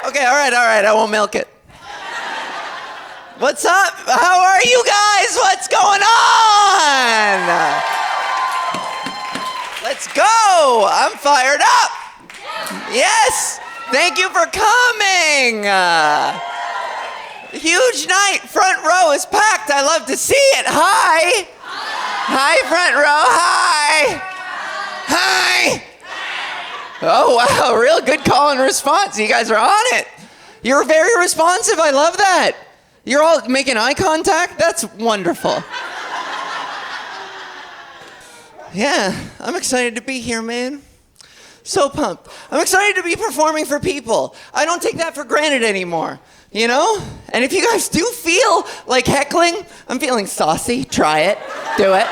Okay, all right, I won't milk it. What's up? How are you guys? What's going on? Let's go. I'm fired up. Yes. Thank you for coming. Huge night. Front row is packed. I love to see it. Hi. Hi, front row. Hi. Hi. Oh, wow. Real good call and response. You guys are on it. You're very responsive. I love that. You're all making eye contact? That's wonderful. Yeah, I'm excited to be here, man. So pumped. I'm excited to be performing for people. I don't take that for granted anymore, you know? And if you guys do feel like heckling, I'm feeling saucy. Try it. Do it.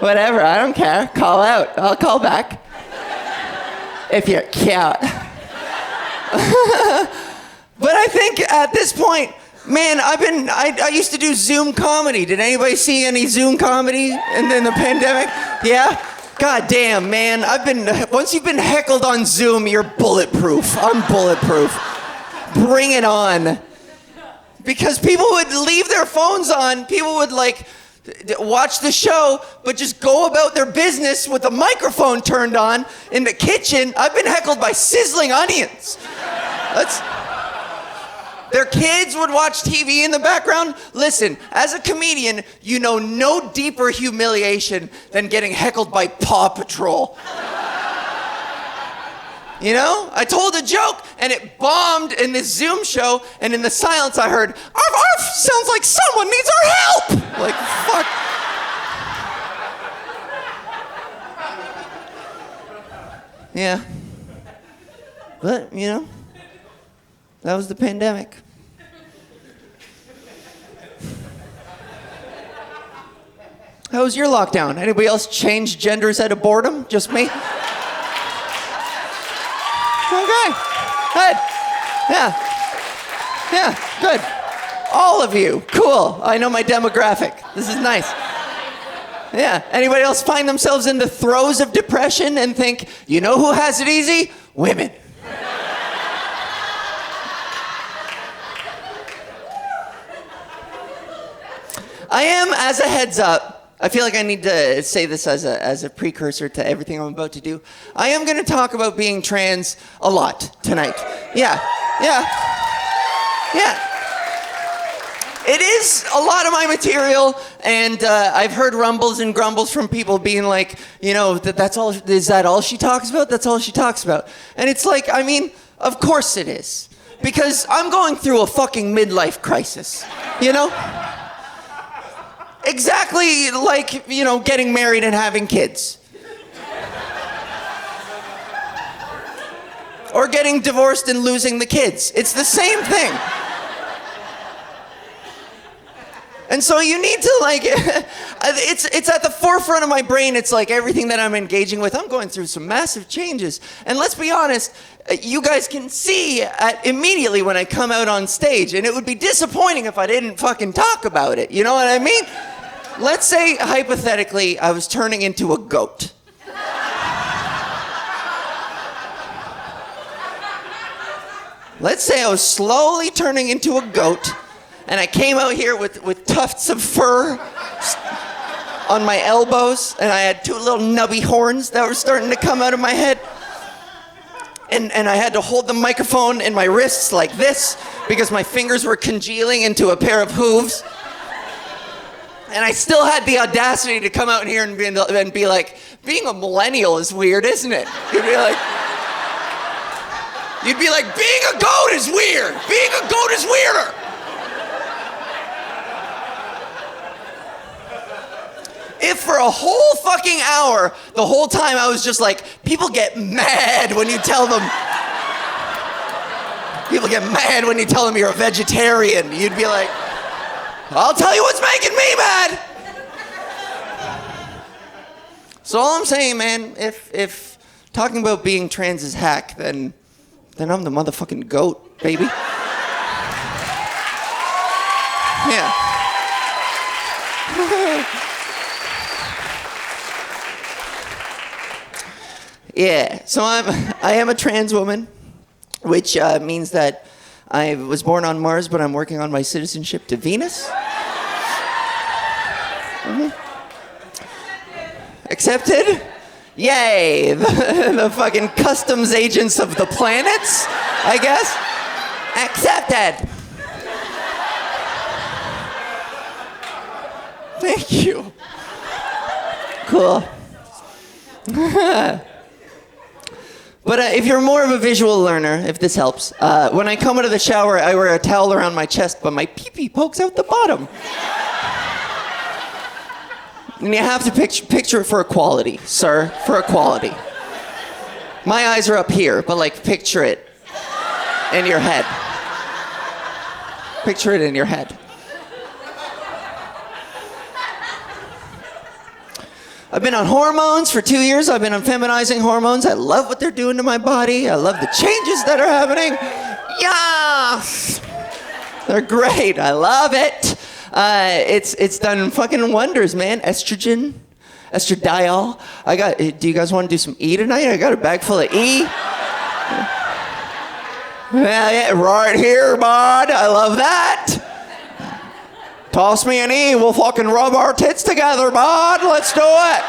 Whatever, I don't care. Call out. I'll call back. If you're cute. But I think at this point, man, I used to do Zoom comedy. Did anybody see any Zoom comedy in the pandemic? Yeah? God damn, man. Once you've been heckled on Zoom, you're bulletproof. I'm bulletproof. Bring it on. Because people would leave their phones on. People would watch the show, but just go about their business with the microphone turned on in the kitchen. I've been heckled by sizzling onions. Their kids would watch TV in the background. Listen, as a comedian, you know no deeper humiliation than getting heckled by Paw Patrol. You know? I told a joke, and it bombed in this Zoom show, and in the silence I heard, arf, arf, sounds like someone needs our help! Like, fuck. Yeah. But, you know, that was the pandemic. How was your lockdown? Anybody else change genders out of boredom? Just me? Okay. Good. Yeah, good. All of you. Cool. I know my demographic. This is nice. Yeah. Anybody else find themselves in the throes of depression and think, you know who has it easy? Women. I am, as a heads up, I feel like I need to say this as a precursor to everything I'm about to do. I am going to talk about being trans a lot tonight. Yeah. It is a lot of my material, and I've heard rumbles and grumbles from people being like, you know, is that all she talks about? That's all she talks about. And it's like, I mean, of course it is. Because I'm going through a fucking midlife crisis, you know? Exactly like, you know, getting married and having kids. Or getting divorced and losing the kids. It's the same thing. And so you need to it's at the forefront of my brain. It's like everything that I'm engaging with. I'm going through some massive changes. And let's be honest, you guys can see immediately when I come out on stage, and it would be disappointing if I didn't fucking talk about it. You know what I mean? Let's say, hypothetically, I was turning into a goat. Let's say I was slowly turning into a goat, and I came out here with tufts of fur on my elbows, and I had two little nubby horns that were starting to come out of my head. And I had to hold the microphone in my wrists like this because my fingers were congealing into a pair of hooves. And I still had the audacity to come out here and be like, being a millennial is weird, isn't it? You'd be like, being a goat is weird. Being a goat is weirder. If for a whole fucking hour, the whole time I was just like, people get mad when you tell them. People get mad when you tell them you're a vegetarian. You'd be like, I'll tell you what's making me mad. So all I'm saying, man, if talking about being trans is hack, then I'm the motherfucking goat, baby. Yeah. Yeah, so I am a trans woman. which means that I was born on Mars, but I'm working on my citizenship to Venus. Accepted? Yay! The fucking customs agents of the planets, I guess. Accepted. Thank you. Cool. But if you're more of a visual learner, if this helps, when I come out of the shower, I wear a towel around my chest, but my pee-pee pokes out the bottom. And you have to picture it for equality, sir, for equality. My eyes are up here, but like picture it in your head. Picture it in your head. I've been on hormones for 2 years. I've been on feminizing hormones. I love what they're doing to my body. I love the changes that are happening. Yes! They're great. I love it. It's done fucking wonders, man. Estrogen, estradiol. Do you guys want to do some E tonight? I got a bag full of E. Yeah, right here, bud. I love that. Toss me an E, we'll fucking rub our tits together, bud. Let's do it.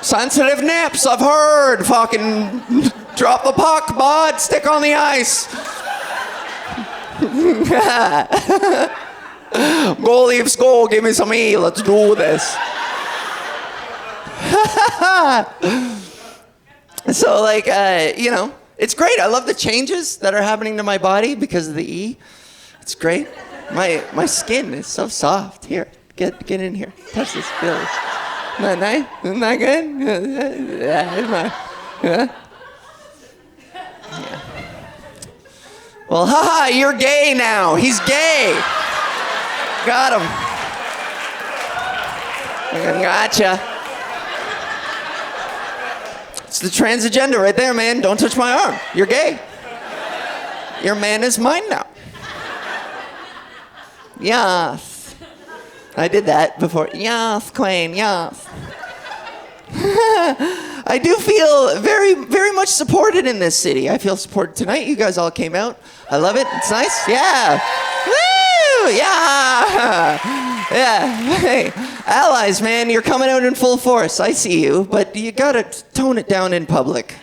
Sensitive nips, I've heard. Fucking drop the puck, bud. Stick on the ice. Go leave school, give me some E. Let's do this. So, like, it's great. I love the changes that are happening to my body because of the E. It's great. My skin is so soft. Here, get in here. Touch this. Feel this. Isn't that nice? Isn't that good? Yeah. Well, haha, you're gay now. He's gay. Got him. Gotcha. It's the trans agenda right there, man. Don't touch my arm. You're gay. Your man is mine now. Yes. I did that before. Yes, Queen, yes. I do feel very, very much supported in this city. I feel supported tonight. You guys all came out. I love it. It's nice. Yeah. Woo! Yeah. Yeah. Hey, allies, man, you're coming out in full force. I see you, but you gotta tone it down in public.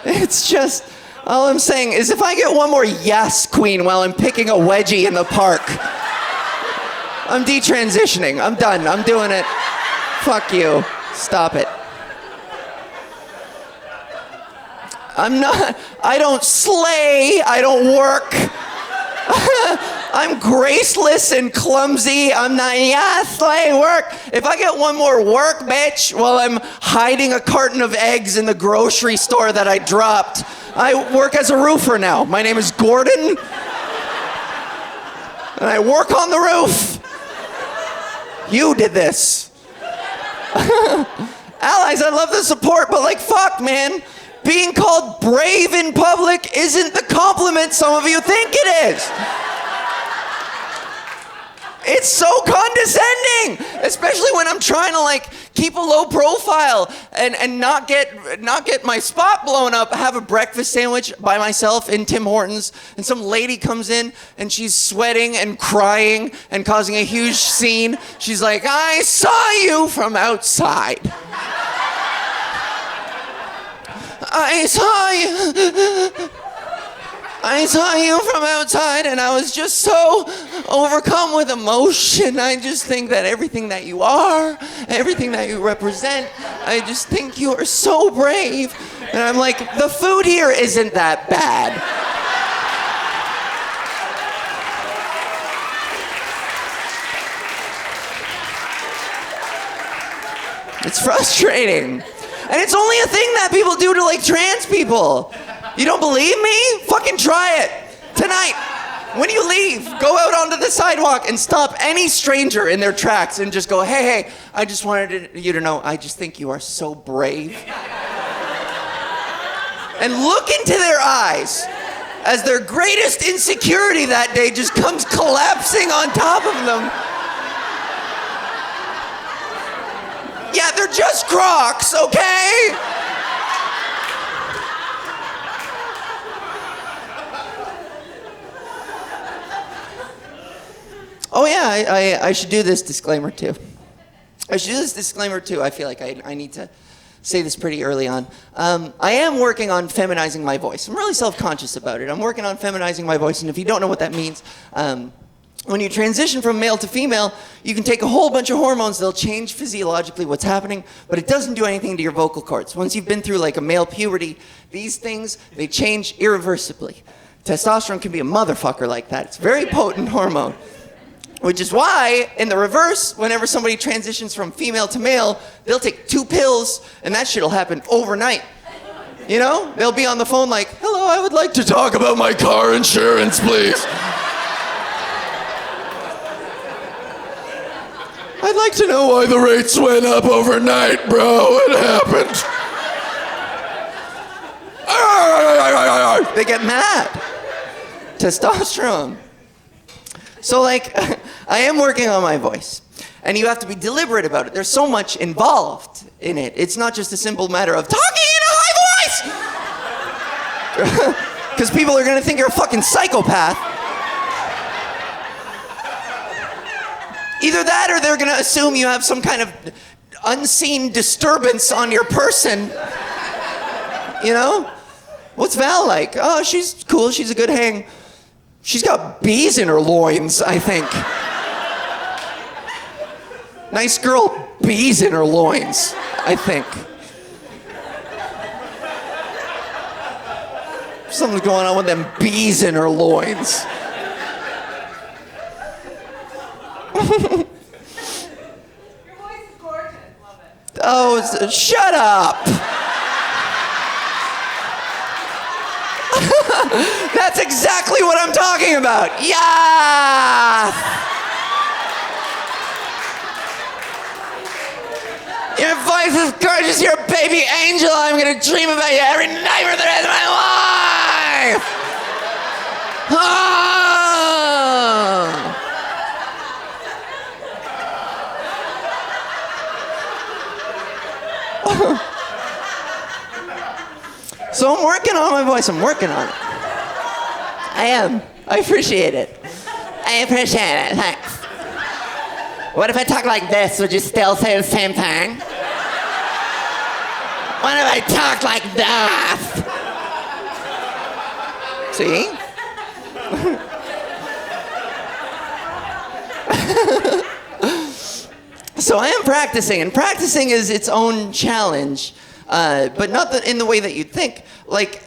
It's just... All I'm saying is if I get one more yes, Queen, while I'm picking a wedgie in the park, I'm detransitioning. I'm done. I'm doing it. Fuck you. Stop it. I don't slay. I don't work. I'm graceless and clumsy. I'm not, slay, work. If I get one more work, bitch, while I'm hiding a carton of eggs in the grocery store that I dropped, I work as a roofer now. My name is Gordon. And I work on the roof. You did this. Allies, I love the support, but like, fuck, man. Being called brave in public isn't the compliment some of you think it is. It's so condescending, especially when I'm trying to like keep a low profile and not get my spot blown up. Have a breakfast sandwich by myself in Tim Hortons, and some lady comes in and she's sweating and crying and causing a huge scene. She's like, "I saw you from outside. I saw you from outside, and I was just so overcome with emotion. I just think that everything that you are, everything that you represent, I just think you are so brave." And I'm like, the food here isn't that bad. It's frustrating. And it's only a thing that people do to like trans people. You don't believe me? Fucking try it. Tonight, when you leave, go out onto the sidewalk and stop any stranger in their tracks and just go, hey, I just wanted you to know, I just think you are so brave. And look into their eyes as their greatest insecurity that day just comes collapsing on top of them. Yeah, that. They're just Crocs, okay? Oh yeah, I should do this disclaimer too. I feel like I need to say this pretty early on. I am working on feminizing my voice. I'm really self-conscious about it. I'm working on feminizing my voice, and if you don't know what that means, when you transition from male to female, you can take a whole bunch of hormones. They'll change physiologically what's happening, but it doesn't do anything to your vocal cords. Once you've been through like a male puberty, these things, they change irreversibly. Testosterone can be a motherfucker like that. It's a very potent hormone. Which is why, in the reverse, whenever somebody transitions from female to male, they'll take 2 pills, and that shit'll happen overnight. You know? They'll be on the phone like, hello, I would like to talk about my car insurance, please. I'd like to know why the rates went up overnight, bro. What happened? They get mad. Testosterone. So like, I am working on my voice, and you have to be deliberate about it. There's so much involved in it. It's not just a simple matter of talking in a high voice! Because people are gonna think you're a fucking psychopath. Either that or they're gonna assume you have some kind of unseen disturbance on your person. You know? What's Val like? Oh, she's cool, she's a good hang. She's got bees in her loins, I think. Nice girl, bees in her loins, I think. Something's going on with them bees in her loins. Your voice is gorgeous. Love it. Oh, shut up. That's exactly what I'm talking about. Yeah. Your voice is gorgeous. You're a baby angel. I'm gonna dream about you every night for the rest of my life. Oh. So I'm working on my voice. I'm working on it. I am. I appreciate it. I appreciate it. Thanks. What if I talk like this? Would you still say the same thing? What if I talk like that? See? So I am practicing, and practicing is its own challenge. But not in the way that you'd think. Like,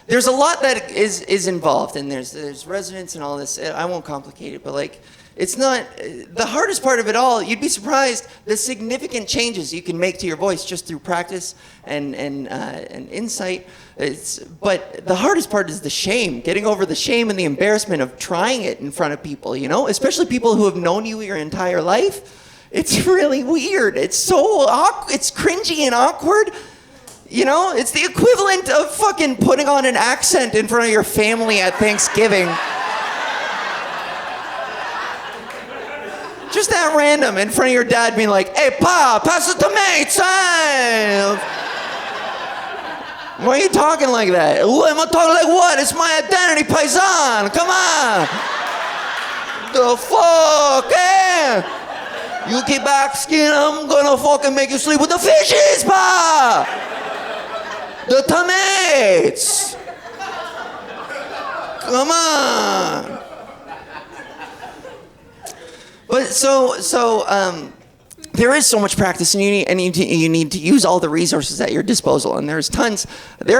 there's a lot that is involved, and there's resonance and all this. I won't complicate it, but like, it's not, the hardest part of it all, you'd be surprised the significant changes you can make to your voice just through practice and insight. But the hardest part is the shame, getting over the shame and the embarrassment of trying it in front of people, you know? Especially people who have known you your entire life. It's really weird. It's so awkward. It's cringy and awkward. You know, it's the equivalent of fucking putting on an accent in front of your family at Thanksgiving. Just that random in front of your dad being like, hey, Pa, pass the tomatoes. Why are you talking like that? Am I talking like what? It's my identity, paisan. Come on. The fuck, eh? You keep asking, I'm gonna fucking make you sleep with the fishes, Pa! The tomatoes! Come on! But there is so much practice, and you need to use all the resources at your disposal. And there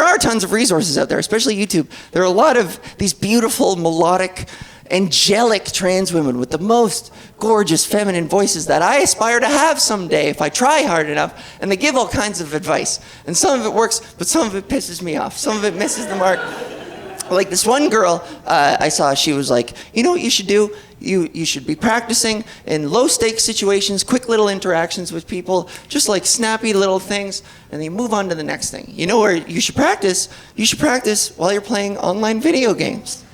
are tons of resources out there, especially YouTube. There are a lot of these beautiful, melodic, angelic trans women with the most gorgeous feminine voices that I aspire to have someday if I try hard enough, and they give all kinds of advice, and some of it works, but some of it pisses me off. Some of it misses the mark. Like this one girl I saw, she was like, you know what you should do? You should be practicing in low stakes situations, quick little interactions with people, just like snappy little things, and then you move on to the next thing. You know where you should practice? You should practice while you're playing online video games.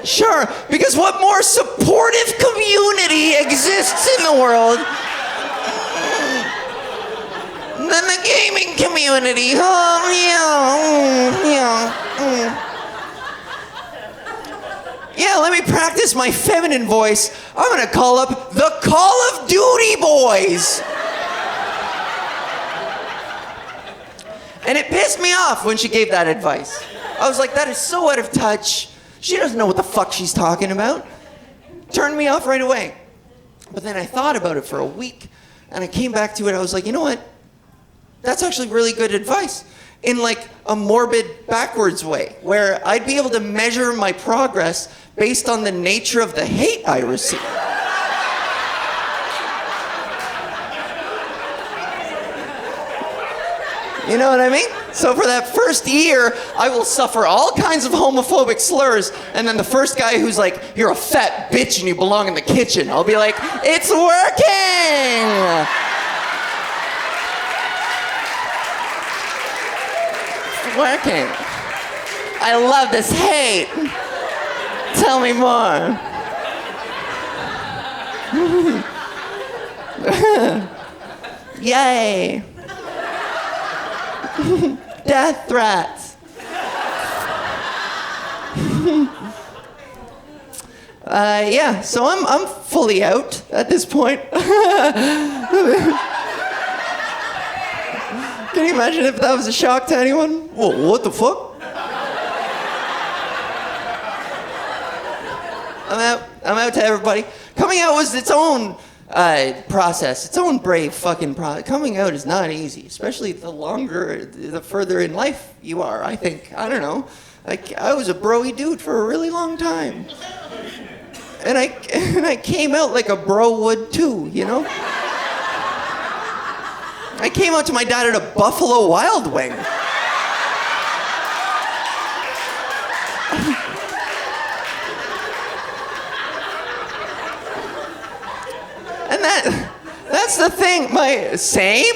Sure, because what more supportive community exists in the world than the gaming community? Oh, yeah. Yeah, let me practice my feminine voice. I'm gonna call up the Call of Duty Boys. And it pissed me off when she gave that advice. I was like, that is so out of touch. She doesn't know what the fuck she's talking about. Turned me off right away. But then I thought about it for a week, and I came back to it. I was like, you know what? That's actually really good advice. In like a morbid backwards way, where I'd be able to measure my progress based on the nature of the hate I receive. You know what I mean? So for that first year, I will suffer all kinds of homophobic slurs, and then the first guy who's like, you're a fat bitch and you belong in the kitchen, I'll be like, it's working! It's working. I love this hate. Tell me more. Yay. Death threats. Yeah, so I'm fully out at this point. Can you imagine if that was a shock to anyone? Whoa, what the fuck? I'm out to everybody. Coming out was its own process, its own brave fucking process. Coming out is not easy, especially the further in life you are, I think. I don't know. I was a bro-y dude for a really long time. And I came out like a bro would too, you know? I came out to my dad at a Buffalo Wild Wing. And that's the thing. Same?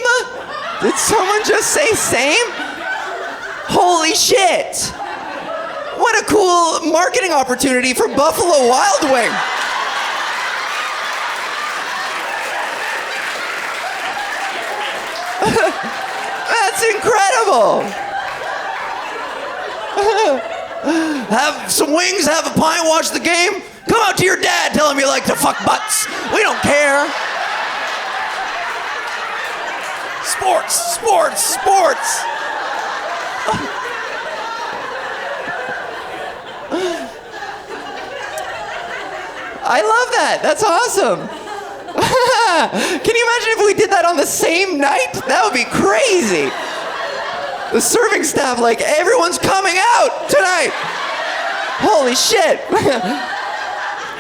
Did someone just say same? Holy shit. What a cool marketing opportunity for Buffalo Wild Wing. That's incredible. Have some wings, have a pint, watch the game. Come out to your dad, tell him you like to fuck butts. We don't care. Sports, sports, sports. I love that. That's awesome. Can you imagine if we did that on the same night? That would be crazy. The serving staff, like, everyone's coming out tonight. Holy shit.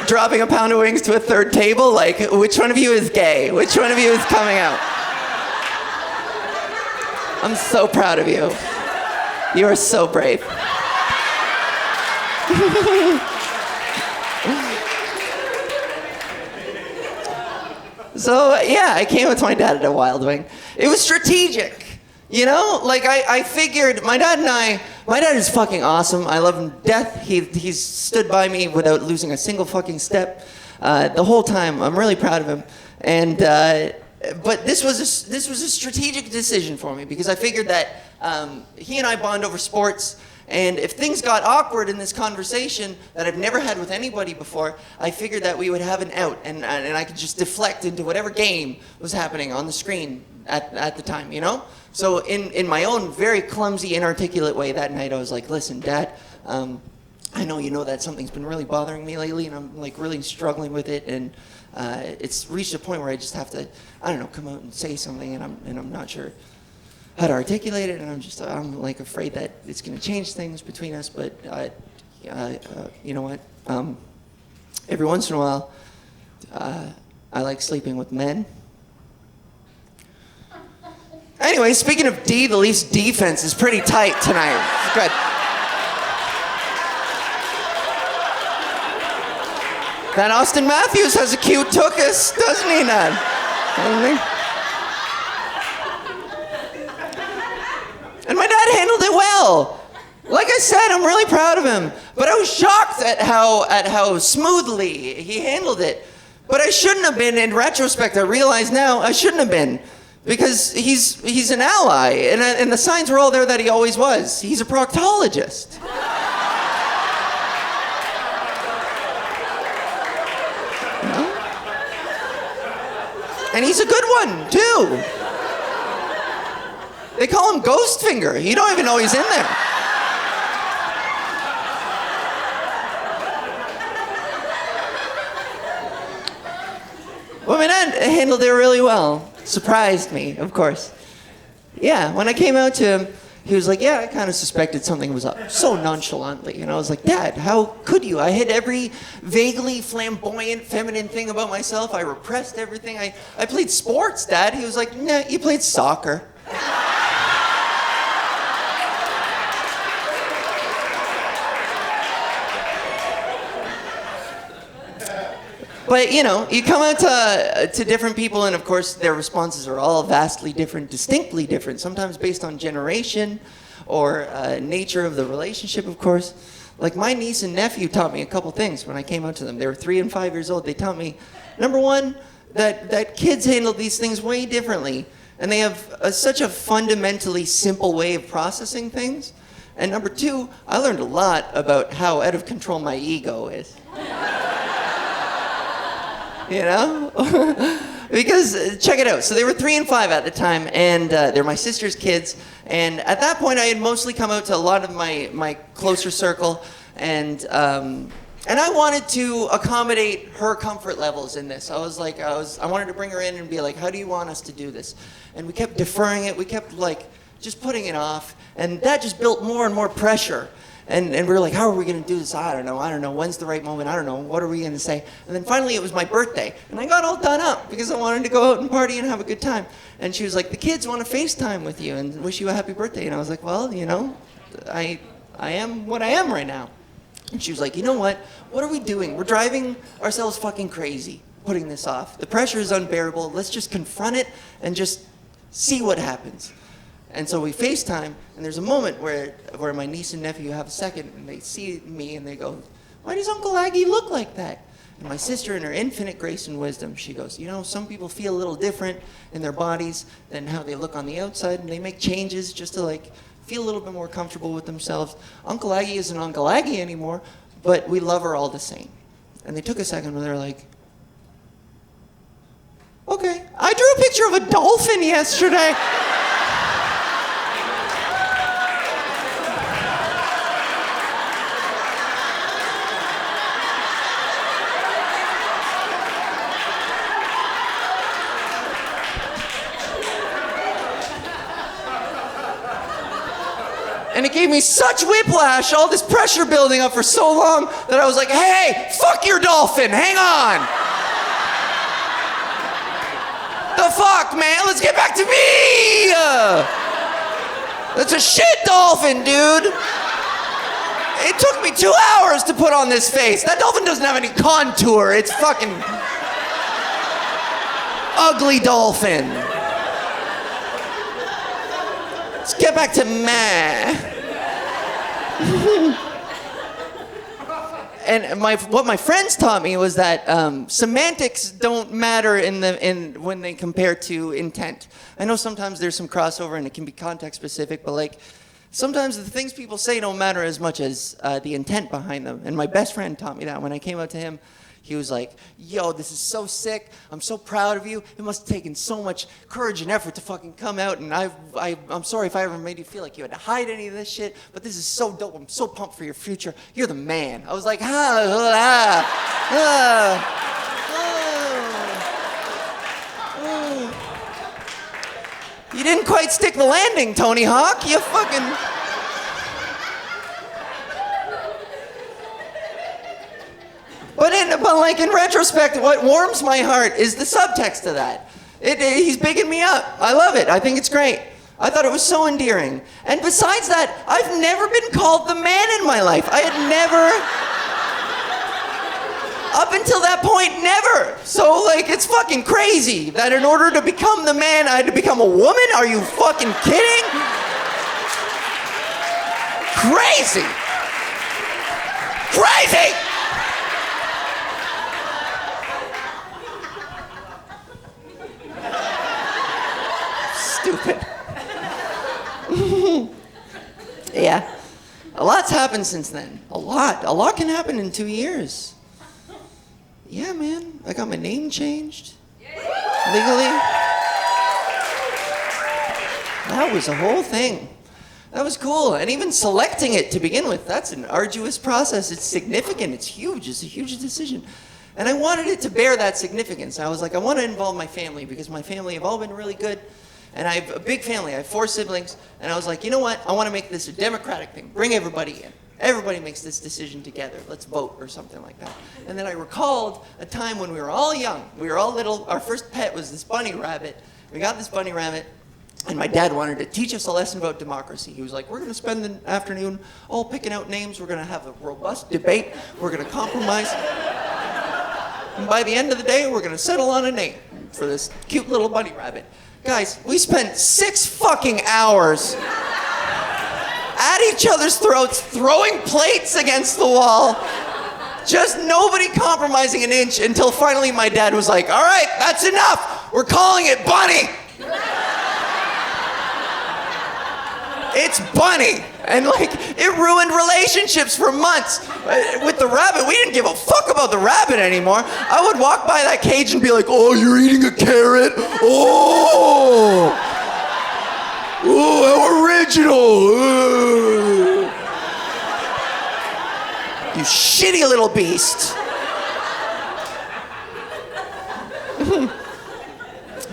Dropping a pound of wings to a third table, like, which one of you is gay? Which one of you is coming out? I'm so proud of you. You are so brave. So, yeah, I came with my dad at a Wild Wing. It was strategic, you know? Like, I figured, my dad is fucking awesome. I love him to death. He's stood by me without losing a single fucking step the whole time. I'm really proud of him. And, but this was a strategic decision for me because I figured that he and I bond over sports. And if things got awkward in this conversation that I've never had with anybody before, I figured that we would have an out and I could just deflect into whatever game was happening on the screen at the time, you know? So in my own very clumsy, inarticulate way that night, I was like, listen, Dad, I know you know that something's been really bothering me lately and I'm like really struggling with it and it's reached a point where I just have to, I don't know, come out and say something and I'm not sure how to articulate it, and I'm like afraid that it's gonna change things between us, but you know what? Every once in a while, I like sleeping with men. Anyway, speaking of D, the Leafs defense is pretty tight tonight. It's good. That Austin Matthews has a cute tuchus, doesn't he, Ned? Doesn't he? And my dad handled it well. Like I said, I'm really proud of him. But I was shocked at how smoothly he handled it. But I shouldn't have been. In retrospect, I realize now I shouldn't have been. Because he's an ally. And the signs were all there that he always was. He's a proctologist. You know? And he's a good one, too. They call him Ghost Finger. You don't even know he's in there. Well, my dad handled it really well. Surprised me, of course. Yeah, when I came out to him, he was like, yeah, I kind of suspected something was up. So nonchalantly. And I was like, Dad, how could you? I hid every vaguely flamboyant, feminine thing about myself. I repressed everything. I played sports, Dad. He was like, nah, you played soccer. But, you know, you come out to different people, and of course, their responses are all vastly different, distinctly different, sometimes based on generation or nature of the relationship, of course. Like, my niece and nephew taught me a couple things when I came out to them. They were 3 and 5 years old. They taught me, number one, that kids handle these things way differently, and they have such a fundamentally simple way of processing things. And number two, I learned a lot about how out of control my ego is. You know? Because, check it out. So they were 3 and 5 at the time, and they're my sister's kids. And at that point, I had mostly come out to a lot of my closer circle, and I wanted to accommodate her comfort levels in this. I wanted to bring her in and be like, how do you want us to do this? And we kept deferring it. We kept, like, just putting it off. And that just built more and more pressure. And we were like, how are we going to do this? I don't know. When's the right moment? I don't know. What are we going to say? And then finally it was my birthday. And I got all done up because I wanted to go out and party and have a good time. And she was like, the kids want to FaceTime with you and wish you a happy birthday. And I was like, well, you know, I am what I am right now. And she was like, you know what? What are we doing? We're driving ourselves fucking crazy putting this off. The pressure is unbearable. Let's just confront it and just see what happens. And so we FaceTime, and there's a moment where my niece and nephew have a second, and they see me, and they go, why does Uncle Aggie look like that? And my sister, in her infinite grace and wisdom, she goes, you know, some people feel a little different in their bodies than how they look on the outside, and they make changes just to, like, feel a little bit more comfortable with themselves. Uncle Aggie isn't Uncle Aggie anymore, but we love her all the same. And they took a second where they're like, okay. I drew a picture of a dolphin yesterday. And it gave me such whiplash, all this pressure building up for so long, that I was like, hey, fuck your dolphin, hang on. The fuck, man, let's get back to me. That's a shit dolphin, dude. It took me 2 hours to put on this face. That dolphin doesn't have any contour. It's fucking ugly dolphin. Let's get back to meh. And what my friends taught me was that semantics don't matter when they compare to intent. I know sometimes there's some crossover and it can be context specific, but like sometimes the things people say don't matter as much as the intent behind them. And my best friend taught me that. When I came out to him, he was like, yo, this is so sick. I'm so proud of you. It must have taken so much courage and effort to fucking come out. And I'm sorry if I ever made you feel like you had to hide any of this shit, but this is so dope. I'm so pumped for your future. You're the man. I was like, You didn't quite stick the landing, Tony Hawk. You fucking... But in retrospect, what warms my heart is the subtext of that. He's bigging me up. I love it. I think it's great. I thought it was so endearing. And besides that, I've never been called the man in my life. I had never... Up until that point, never. So, like, it's fucking crazy that in order to become the man, I had to become a woman? Are you fucking kidding? Crazy! Crazy! Stupid. Yeah. A lot's happened since then. A lot. A lot can happen in 2 years. Yeah, man. I got my name changed. Legally. That was a whole thing. That was cool. And even selecting it to begin with, that's an arduous process. It's significant. It's huge. It's a huge decision. And I wanted it to bear that significance. I was like, I want to involve my family because my family have all been really good. And I have a big family. I have 4 siblings. And I was like, you know what? I want to make this a democratic thing. Bring everybody in. Everybody makes this decision together. Let's vote or something like that. And then I recalled a time when we were all young. We were all little. Our first pet was this bunny rabbit. We got this bunny rabbit. And my dad wanted to teach us a lesson about democracy. He was like, we're going to spend the afternoon all picking out names. We're going to have a robust debate. We're going to compromise. And by the end of the day, we're going to settle on a name for this cute little bunny rabbit. Guys, we spent 6 fucking hours at each other's throats, throwing plates against the wall. Just nobody compromising an inch until finally my dad was like, all right, that's enough. We're calling it Bunny. It's Bunny. And like, it ruined relationships for months. With the rabbit, we didn't give a fuck about the rabbit anymore. I would walk by that cage and be like, oh, you're eating a carrot? Oh! Oh, how original! You shitty little beast.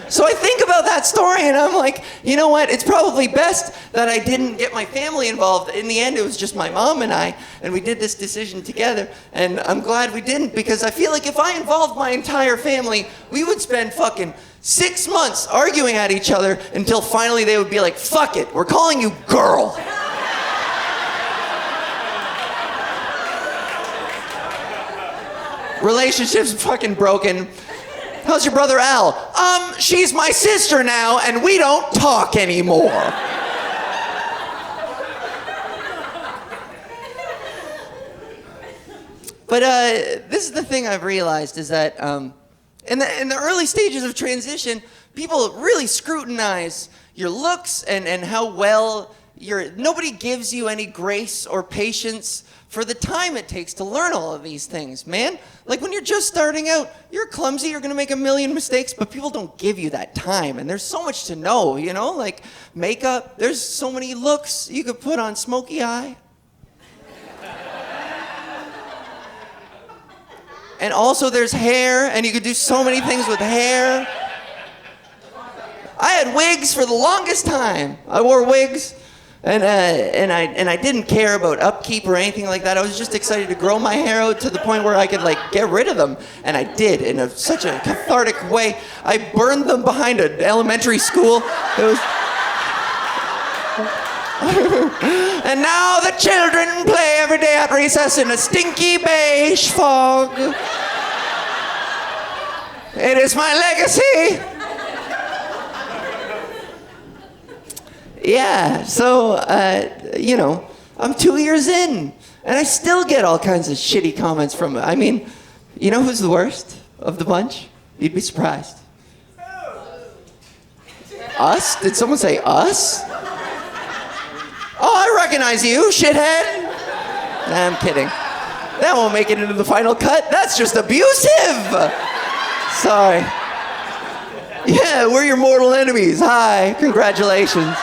So I think about that story and I'm like, you know what? It's probably best that I didn't get my family involved. In the end, it was just my mom and I, and we did this decision together. And I'm glad we didn't because I feel like if I involved my entire family, we would spend fucking 6 months arguing at each other until finally they would be like, fuck it, we're calling you girl. Relationships fucking broken. How's your brother Al? She's my sister now, and we don't talk anymore. But this is the thing I've realized is that in the early stages of transition, people really scrutinize your looks and how well nobody gives you any grace or patience for the time it takes to learn all of these things, man. Like when you're just starting out, you're clumsy, you're gonna make a million mistakes, but people don't give you that time. And there's so much to know, you know? Like makeup, there's so many looks you could put on smoky eye. And also there's hair, and you could do so many things with hair. I had wigs for the longest time. I wore wigs. And I didn't care about upkeep or anything like that. I was just excited to grow my hair out to the point where I could like get rid of them. And I did in such a cathartic way. I burned them behind an elementary school. It was... And now the children play every day at recess in a stinky beige fog. It is my legacy. Yeah, so, you know, I'm 2 years in, and I still get all kinds of shitty comments from it. I mean, you know who's the worst of the bunch? You'd be surprised. Us? Did someone say us? Oh, I recognize you, shithead. Nah, I'm kidding. That won't make it into the final cut. That's just abusive. Sorry. Yeah, we're your mortal enemies. Hi, congratulations.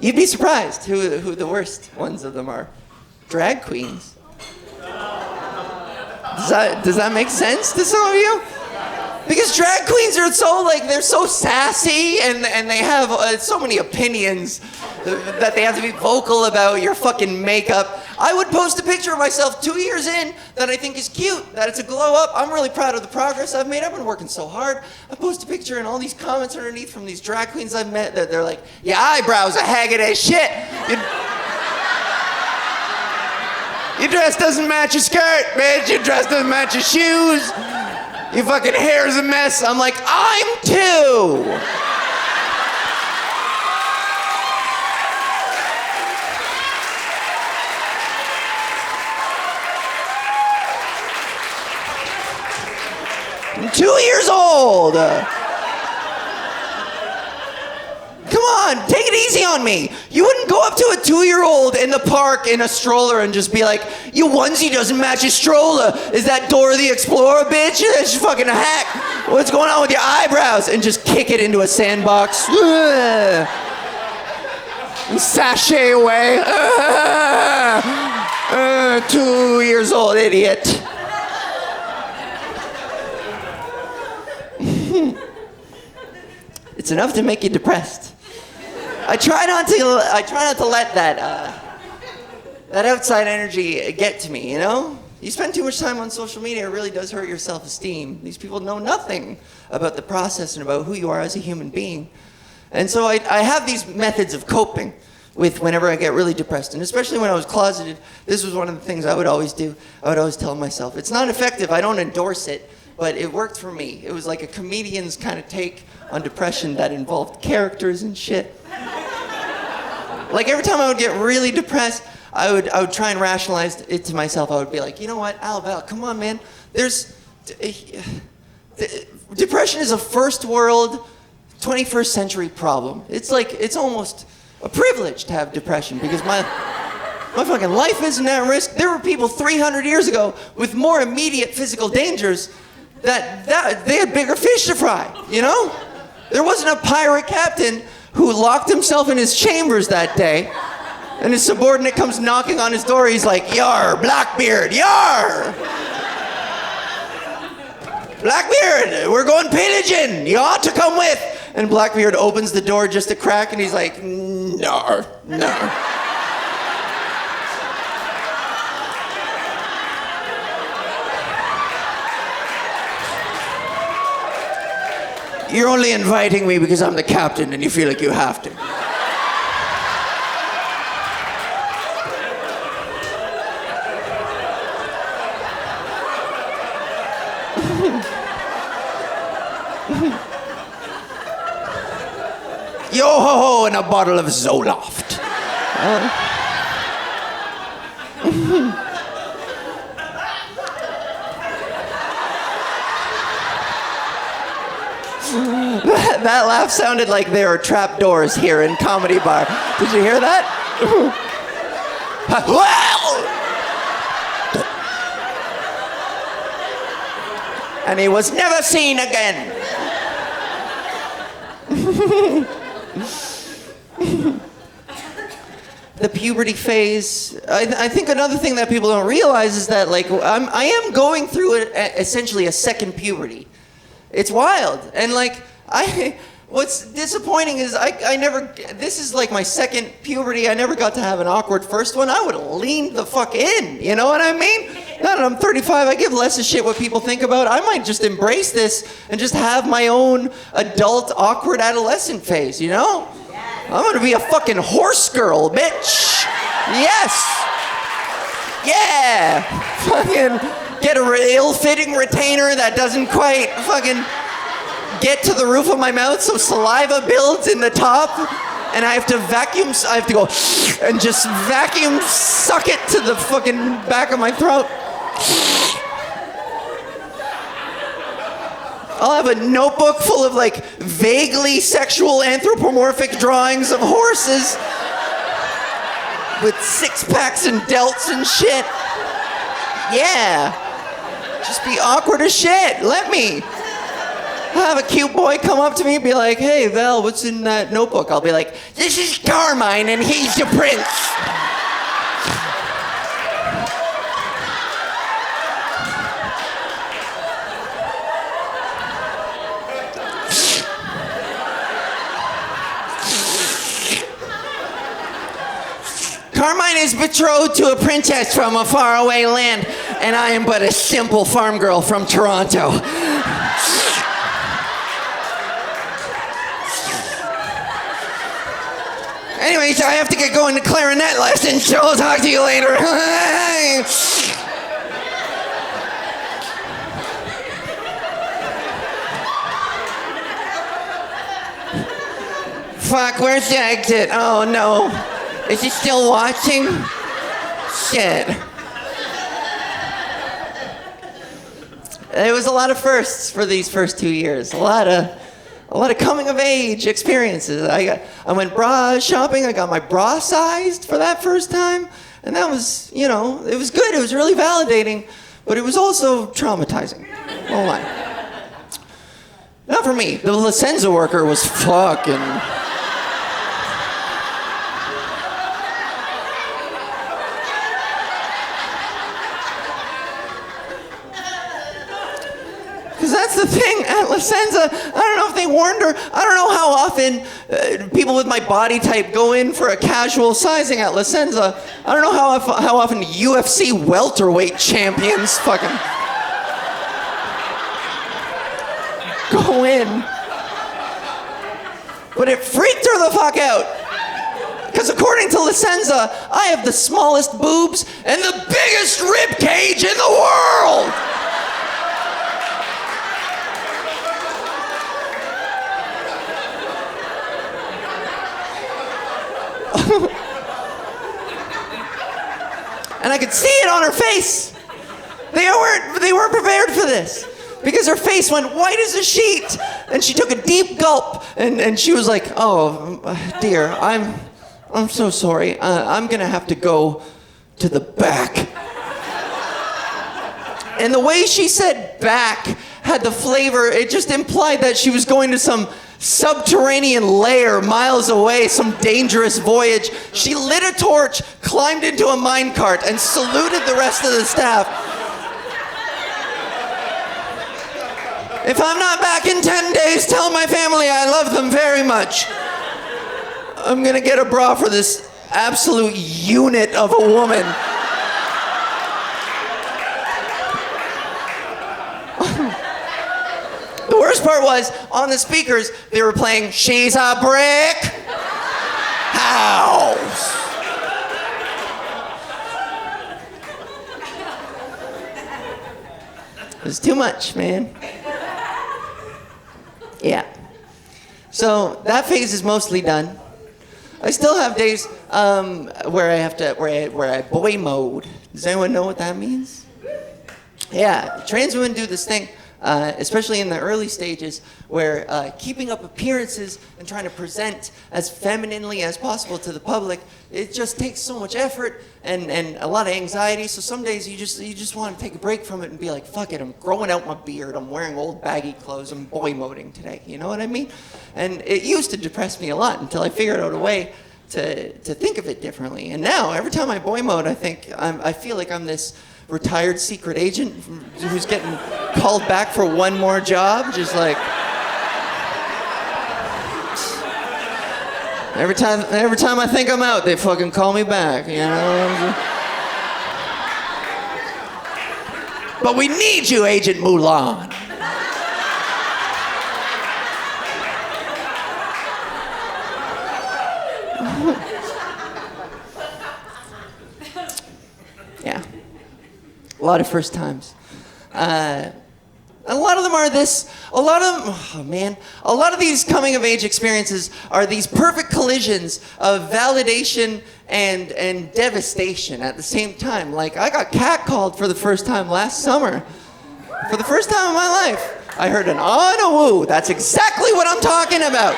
You'd be surprised who the worst ones of them are. Drag queens. Does that make sense to some of you? Because drag queens are they're so sassy and they have so many opinions that they have to be vocal about your fucking makeup. I would post a picture of myself 2 years in that I think is cute, that it's a glow up. I'm really proud of the progress I've made. I've been working so hard. I post a picture and all these comments underneath from these drag queens I've met that they're like, your eyebrows are haggard as shit. Your dress doesn't match your skirt, bitch. Your dress doesn't match your shoes. Your fucking hair's a mess. I'm like, I'm too. I'm 2 years old. Come on, take it easy on me. You wouldn't go up to a 2-year-old in the park in a stroller and just be like, your onesie doesn't match your stroller. Is that Dora the Explorer, bitch? That's fucking a hack. What's going on with your eyebrows? And just kick it into a sandbox. And sashay away. 2 years old idiot. It's enough to make you depressed. I try not to let that outside energy get to me, you know? You spend too much time on social media, it really does hurt your self-esteem. These people know nothing about the process and about who you are as a human being. And so I have these methods of coping with whenever I get really depressed. And especially when I was closeted, this was one of the things I would always do. I would always tell myself, it's not effective, I don't endorse it, but it worked for me. It was like a comedian's kind of take on depression that involved characters and shit. Like every time I would get really depressed, I would try and rationalize it to myself. I would be like, you know what, Ava Val, come on, man. Depression is a first world, 21st century problem. It's almost a privilege to have depression because my fucking life isn't at risk. There were people 300 years ago with more immediate physical dangers that they had bigger fish to fry, you know? There wasn't a pirate captain who locked himself in his chambers that day, and his subordinate comes knocking on his door. He's like, "Yar, Blackbeard, yar! Blackbeard, we're going pillaging. You ought to come with." And Blackbeard opens the door just a crack, and he's like, "No, no." You're only inviting me because I'm the captain and you feel like you have to. Yo ho ho and a bottle of Zoloft. That laugh sounded like there are trap doors here in Comedy Bar. Did you hear that? And he was never seen again. The puberty phase. I think another thing that people don't realize is that I am going through essentially a second puberty. It's wild. And what's disappointing is this is like my second puberty. I never got to have an awkward first one. I would have leaned the fuck in, you know what I mean? Now that I'm 35, I give less a shit what people think about. I might just embrace this and just have my own adult, awkward adolescent phase, you know? I'm gonna be a fucking horse girl, bitch. Yes. Yeah. Fucking get a ill-fitting retainer that doesn't quite fucking get to the roof of my mouth, so saliva builds in the top, and I have to go and just vacuum suck it to the fucking back of my throat. I'll have a notebook full of vaguely sexual anthropomorphic drawings of horses with six-packs and delts and shit. Yeah. Just be awkward as shit. Let me. I'll have a cute boy come up to me and be like, "Hey, Val, what's in that notebook?" I'll be like, "This is Carmine and he's the prince." Carmine is betrothed to a princess from a faraway land, and I am but a simple farm girl from Toronto. Anyways, I have to get going to clarinet lessons, so I'll talk to you later. Fuck, where's the exit? Oh no. Is he still watching? Shit. It was a lot of firsts for these first 2 years. A lot of coming of age experiences. I went bra shopping. I got my bra sized for that first time, and that was, it was good. It was really validating, but it was also traumatizing. Oh my. Not for me. The Licenza worker was fucking. Because that's the thing at Licenza. I don't know if they warned her. I don't know how often people with my body type go in for a casual sizing at Licenza. I don't know how often UFC welterweight champions fucking go in. But it freaked her the fuck out. Because according to Licenza, I have the smallest boobs and the biggest rib cage in the world. And I could see it on her face. They weren't prepared for this. Because her face went white as a sheet. And she took a deep gulp. And she was like, oh, dear, I'm so sorry. I'm gonna have to go to the back. And the way she said back had the flavor, it just implied that she was going to some subterranean lair miles away, some dangerous voyage. She lit a torch, climbed into a minecart, and saluted the rest of the staff. If I'm not back in 10 days, tell my family I love them very much. I'm gonna get a bra for this absolute unit of a woman. The worst part was, on the speakers, they were playing She's a Brick House. It was too much, man. Yeah. So that phase is mostly done. I still have days where I boy mode. Does anyone know what that means? Yeah, trans women do this thing, especially in the early stages, where keeping up appearances and trying to present as femininely as possible to the public, it just takes so much effort and a lot of anxiety. So some days you just want to take a break from it and be like, fuck it, I'm growing out my beard, I'm wearing old baggy clothes, I'm boy moding today. You know what I mean? And it used to depress me a lot until I figured out a way to think of it differently. And now every time I boy mode, I feel like I'm this retired secret agent who's getting called back for one more job, just like every time I think I'm out, they fucking call me back, you know. But we need you, Agent Mulan. Yeah. A lot of first times. A lot of them are this, a lot of these coming of age experiences are these perfect collisions of validation and devastation at the same time. Like, I got catcalled for the first time last summer. For the first time in my life, I heard an ah and a woo. That's exactly what I'm talking about.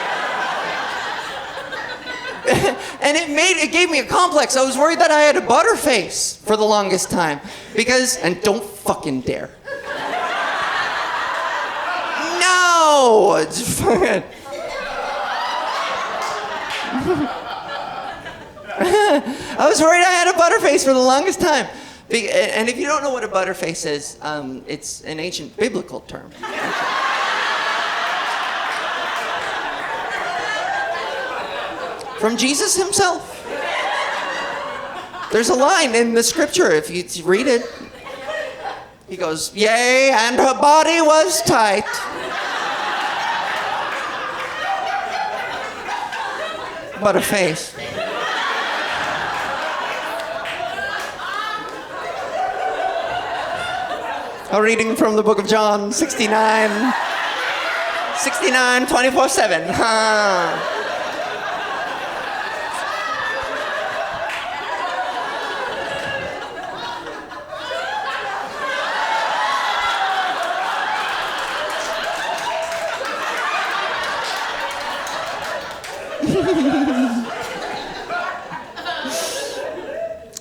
And it gave me a complex. I was worried that I had a butterface for the longest time. And don't fucking dare. No! It's fucking... I was worried I had a butterface for the longest time. And if you don't know what a butterface is, it's an ancient biblical term. From Jesus himself. There's a line in the scripture, if you read it. He goes, yea, and her body was tight. But a face. A reading from the book of John, 69, 24/7.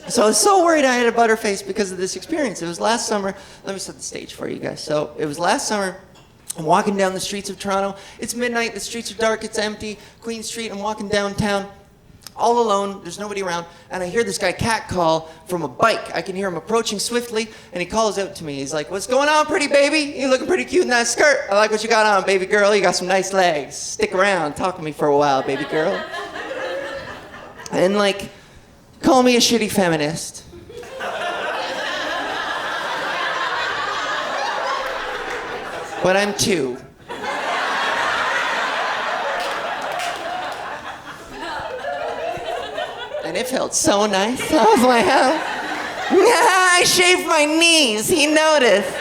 So I was so worried I had a butterface because of this experience. It was last summer. Let me set the stage for you guys. So it was last summer. I'm walking down the streets of Toronto. It's midnight. The streets are dark. It's empty. Queen Street. I'm walking downtown, all alone. There's nobody around. And I hear this guy catcall from a bike. I can hear him approaching swiftly, and he calls out to me. He's like, "What's going on, pretty baby? You looking pretty cute in that skirt. I like what you got on, baby girl. You got some nice legs. Stick around. Talk to me for a while, baby girl." And like, call me a shitty feminist. But I'm 2. And it felt so nice. I was like, oh. I shaved my knees. He noticed.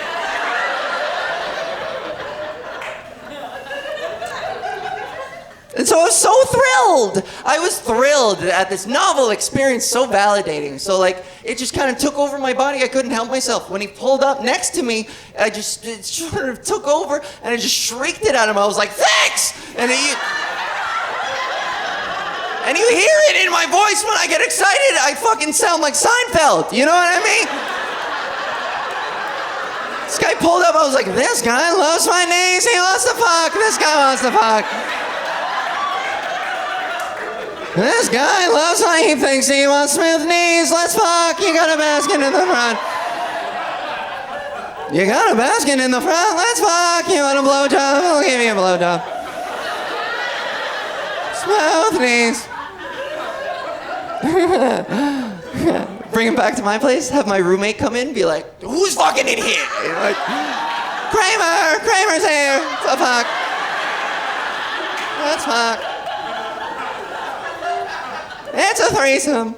And so I was so thrilled. I was thrilled at this novel experience, so validating. So like, it just kind of took over my body. I couldn't help myself. When he pulled up next to me, it sort of took over, and I just shrieked it at him. I was like, "Thanks!" And you hear it in my voice when I get excited. I fucking sound like Seinfeld. You know what I mean? This guy pulled up. I was like, "This guy loves my knees. He wants to fuck. This guy wants to fuck. This guy loves how he thinks he wants smooth knees. Let's fuck. You got a basket in the front. You got a basket in the front. Let's fuck. You want a blowjob? I'll give you a blowjob. Smooth knees." Bring him back to my place. Have my roommate come in and be like, "Who's fucking in here?" And like, Kramer's here. Let's fuck. Let's fuck. It's a threesome.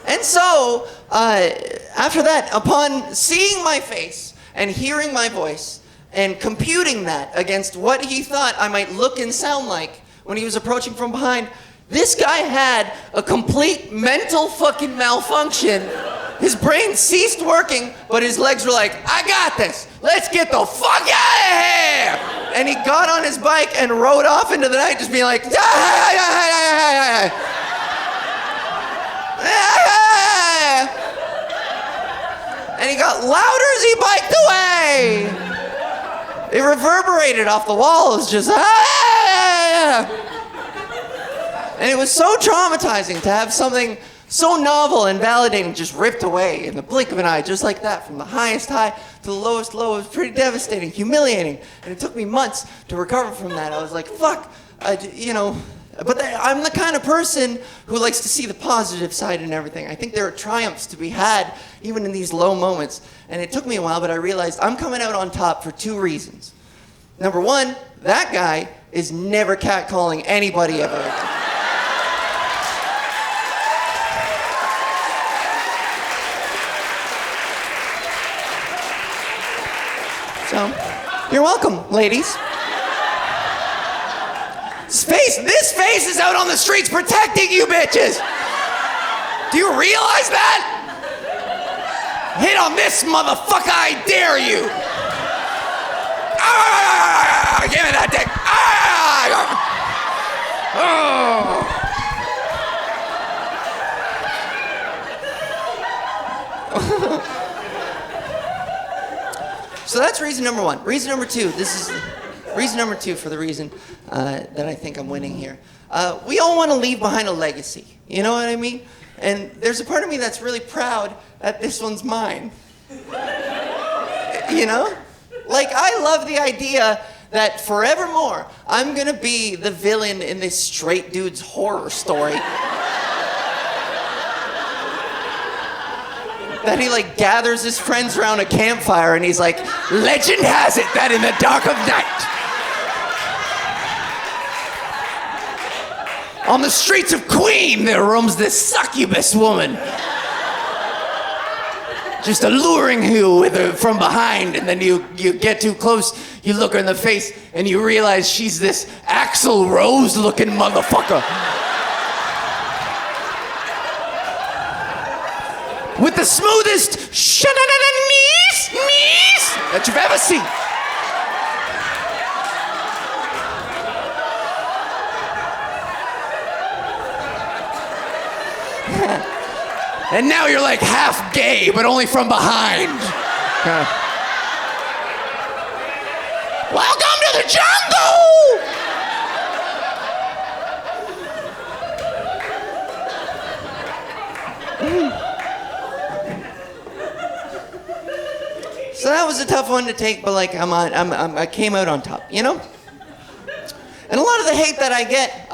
And so, after that, upon seeing my face and hearing my voice and computing that against what he thought I might look and sound like when he was approaching from behind, this guy had a complete mental fucking malfunction. His brain ceased working, but his legs were like, "I got this. Let's get the fuck out of here!" And he got on his bike and rode off into the night, just being like, and he got louder as he biked away. It reverberated off the walls, just and it was so traumatizing to have something so novel and validating just ripped away in the blink of an eye, just like that, from the highest high to the lowest low. It was pretty devastating, humiliating, and it took me months to recover from that. I was like, fuck, but I'm the kind of person who likes to see the positive side in everything. I think there are triumphs to be had, even in these low moments. And it took me a while, but I realized I'm coming out on top for 2 reasons. Number 1, that guy is never catcalling anybody ever again. So, you're welcome, ladies. This face is out on the streets protecting you bitches. Do you realize that? Hit on this motherfucker, I dare you. Give me that dick. So that's reason number 1. Reason number 2, reason number 2 for the reason that I think I'm winning here. We all want to leave behind a legacy. You know what I mean? And there's a part of me that's really proud that this one's mine. You know? Like, I love the idea that forevermore, I'm going to be the villain in this straight dude's horror story. That he like gathers his friends around a campfire and he's like, "Legend has it that in the dark of night, on the streets of Queen, there roams this succubus woman, just alluring you from behind, and then you get too close, you look her in the face, and you realize she's this Axl Rose-looking motherfucker. With the smoothest knees that you've ever seen. And now you're like half gay, but only from behind. Welcome to the jungle! So that was a tough one to take, but like I came out on top, you know? And a lot of the hate that I get,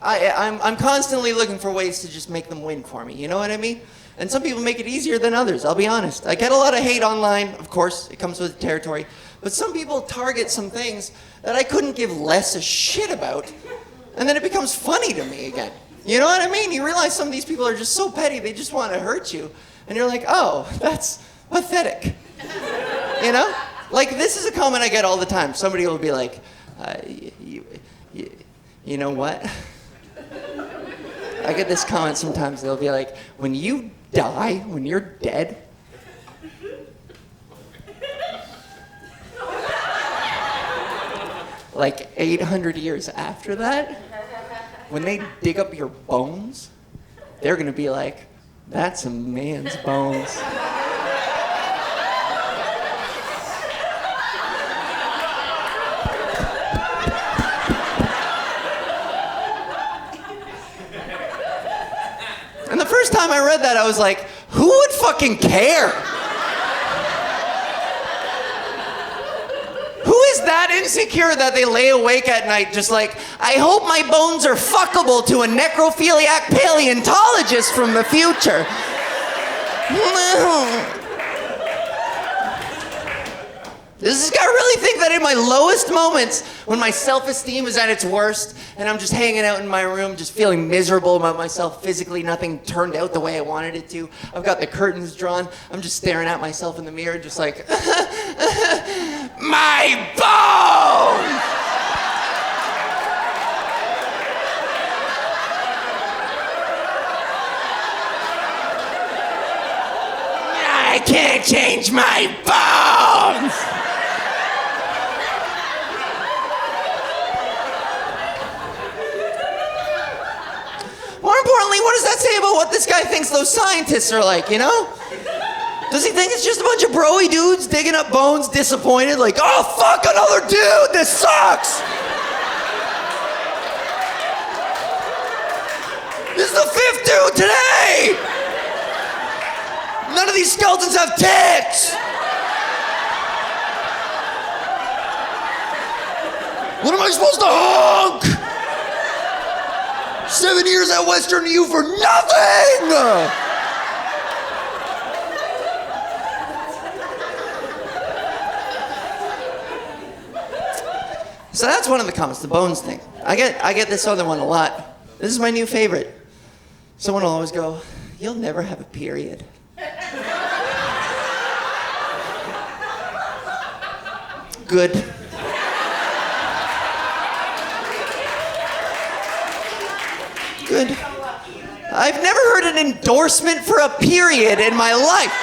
I'm constantly looking for ways to just make them win for me, you know what I mean? And some people make it easier than others, I'll be honest. I get a lot of hate online, of course, it comes with the territory, but some people target some things that I couldn't give less a shit about, and then it becomes funny to me again. You know what I mean? You realize some of these people are just so petty, they just want to hurt you, and you're like, oh, that's pathetic. You know? Like, this is a comment I get all the time. Somebody will be like, you know what? I get this comment sometimes. They'll be like, when you die, when you're dead, like 800 years after that, when they dig up your bones, they're gonna be like, that's a man's bones. And the first time I read that, I was like, who would fucking care? Who is that insecure that they lay awake at night just like, I hope my bones are fuckable to a necrophiliac paleontologist from the future? Does this guy really think that in my lowest moments, when my self-esteem is at its worst, and I'm just hanging out in my room, just feeling miserable about myself physically, nothing turned out the way I wanted it to, I've got the curtains drawn, I'm just staring at myself in the mirror, just like, my bones! I can't change my bones! More importantly, what does that say about what this guy thinks those scientists are like, you know? Does he think it's just a bunch of broy dudes digging up bones, disappointed, like, oh, fuck, another dude, this sucks! This is the 5th dude today! None of these skeletons have tits! What am I supposed to honk? 7 years at Western U for nothing! So that's one of the comments, the bones thing. I get this other one a lot. This is my new favorite. Someone will always go, you'll never have a period. Good. Good. I've never heard an endorsement for a period in my life.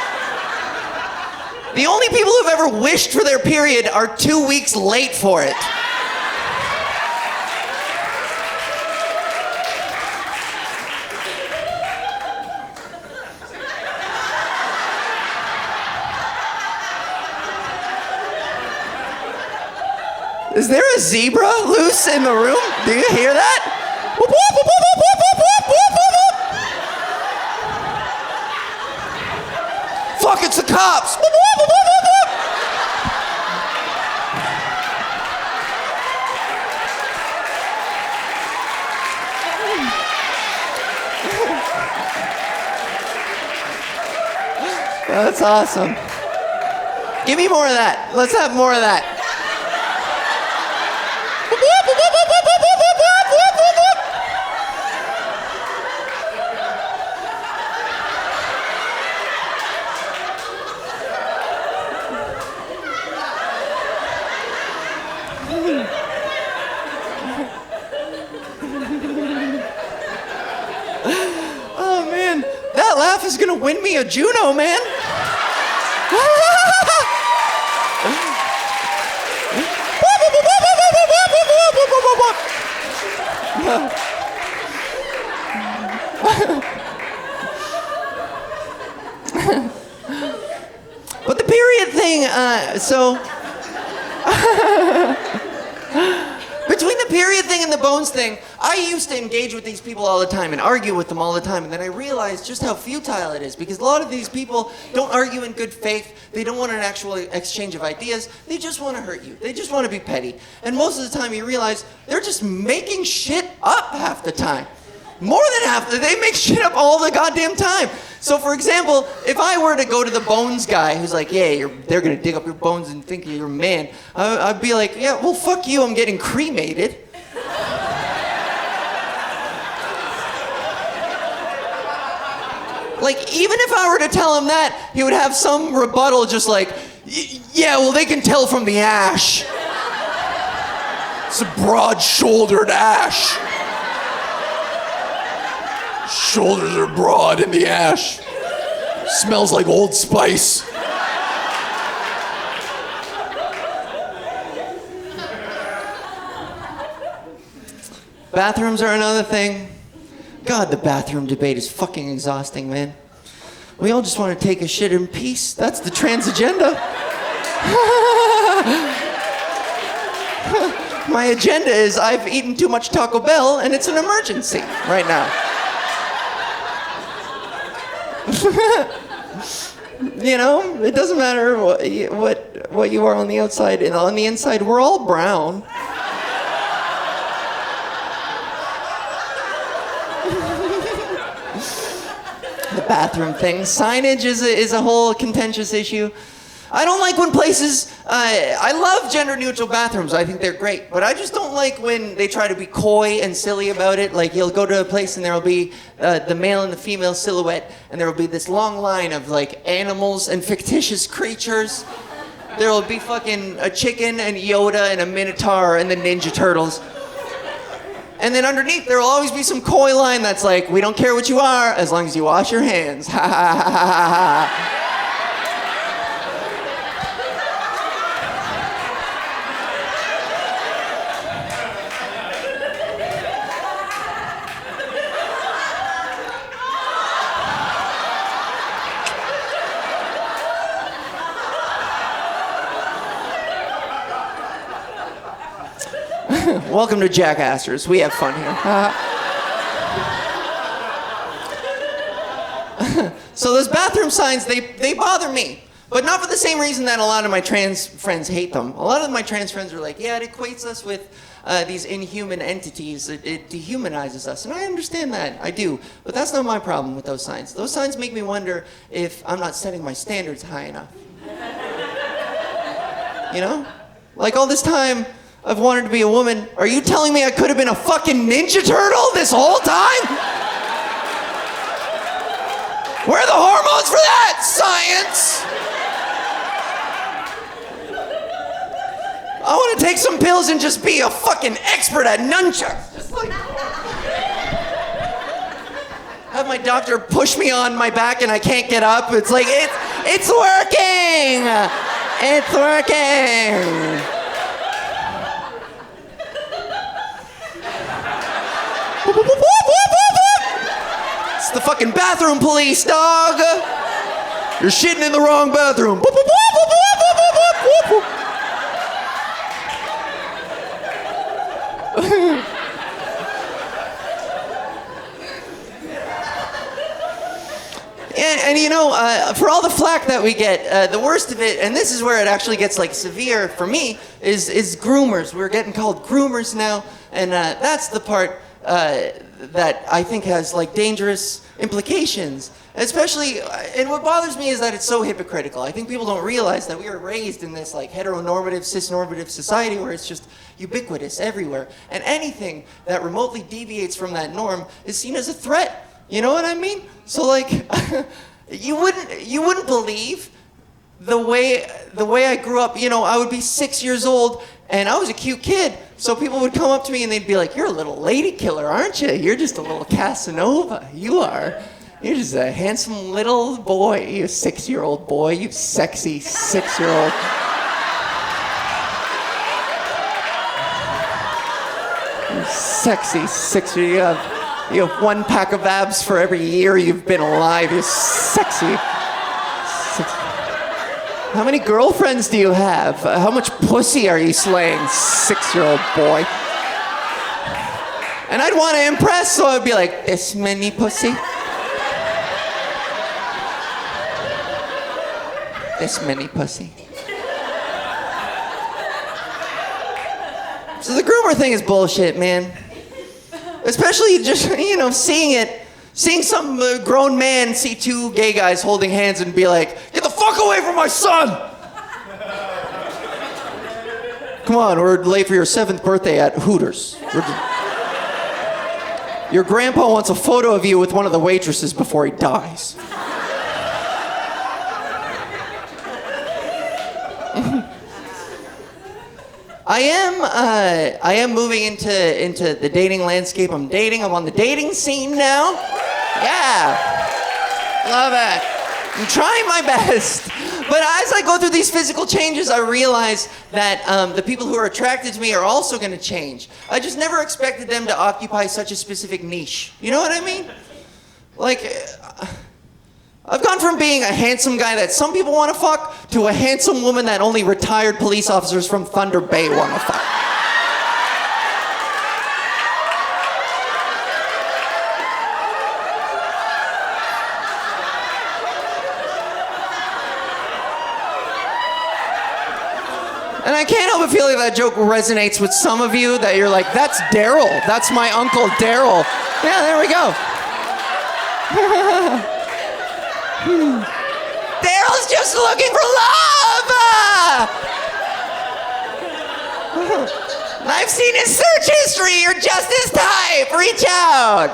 The only people who've ever wished for their period are 2 weeks late for it. Is there a zebra loose in the room? Do you hear that? Fuck, it's the cops! That's awesome. Give me more of that. Let's have more of that. Oh man, that laugh is gonna win me a Juno, man. thing, between the period thing and the bones thing, I used to engage with these people all the time and argue with them all the time, and then I realized just how futile it is, because a lot of these people don't argue in good faith. They don't want an actual exchange of ideas. They just want to hurt you. They just want to be petty. And most of the time you realize they're just making shit up half the time. More than half, they make shit up all the goddamn time. So for example, if I were to go to the bones guy who's like, yeah, they're gonna dig up your bones and think you're a man, I'd be like, yeah, well, fuck you, I'm getting cremated. Like, even if I were to tell him that, he would have some rebuttal just like, yeah, well, they can tell from the ash. It's a broad-shouldered ash. Shoulders are broad in the ash. Smells like Old Spice. Bathrooms are another thing. God, the bathroom debate is fucking exhausting, man. We all just want to take a shit in peace. That's the trans agenda. My agenda is I've eaten too much Taco Bell and it's an emergency right now. You know, it doesn't matter what you are on the outside. And on the inside, we're all brown. The bathroom thing. Signage is a whole contentious issue. I don't like when places, I love gender-neutral bathrooms. I think they're great. But I just don't like when they try to be coy and silly about it. Like, you'll go to a place and there'll be the male and the female silhouette, and there'll be this long line of, like, animals and fictitious creatures. There'll be fucking a chicken and Yoda and a Minotaur and the Ninja Turtles. And then underneath, there'll always be some coy line that's like, we don't care what you are, as long as you wash your hands. Ha ha ha ha ha ha. Welcome to Jackassers. We have fun here. So those bathroom signs, they bother me. But not for the same reason that a lot of my trans friends hate them. A lot of my trans friends are like, yeah, it equates us with these inhuman entities. It dehumanizes us. And I understand that. I do. But that's not my problem with those signs. Those signs make me wonder if I'm not setting my standards high enough. You know? Like, all this time, I've wanted to be a woman. Are you telling me I could have been a fucking Ninja Turtle this whole time? Where are the hormones for that, science? I want to take some pills and just be a fucking expert at nunchucks. Just like... have my doctor push me on my back and I can't get up. It's like, it's working! It's working! It's the fucking bathroom police, dog! You're shitting in the wrong bathroom. And you know, for all the flack that we get, the worst of it, and this is where it actually gets like severe for me, is groomers. We're getting called groomers now, and that's the part that I think has like dangerous implications. Especially, and what bothers me is that it's so hypocritical. I think people don't realize that we were raised in this like heteronormative, cisnormative society where it's just ubiquitous everywhere. And anything that remotely deviates from that norm is seen as a threat. You know what I mean? So like, you wouldn't believe the way I grew up. You know, I would be 6 years old and I was a cute kid. So people would come up to me and they'd be like, "You're a little lady killer, aren't you? You're just a little Casanova. You are. You're just a handsome little boy. You 6-year-old boy. You sexy 6-year-old." You sexy 6-year-old. You have 1 pack of abs for every year you've been alive. You're sexy. How many girlfriends do you have? How much pussy are you slaying, 6-year-old boy? And I'd want to impress, so I'd be like, this many pussy? This many pussy? So the groomer thing is bullshit, man. Especially just, seeing some grown man see two gay guys holding hands and be like, get the fuck away from my son! Come on, we're late for your 7th birthday at Hooters. Your grandpa wants a photo of you with one of the waitresses before he dies. I am moving into the dating landscape. I'm on the dating scene now. Yeah. Love it. I'm trying my best. But as I go through these physical changes, I realize that the people who are attracted to me are also going to change. I just never expected them to occupy such a specific niche. You know what I mean? Like, I've gone from being a handsome guy that some people want to fuck to a handsome woman that only retired police officers from Thunder Bay want to fuck. And I can't help but feel like that joke resonates with some of you, that you're like, that's Daryl. That's my Uncle Daryl. Yeah, there we go. Daryl's just looking for love! I've seen his search history. You're just his type. Reach out.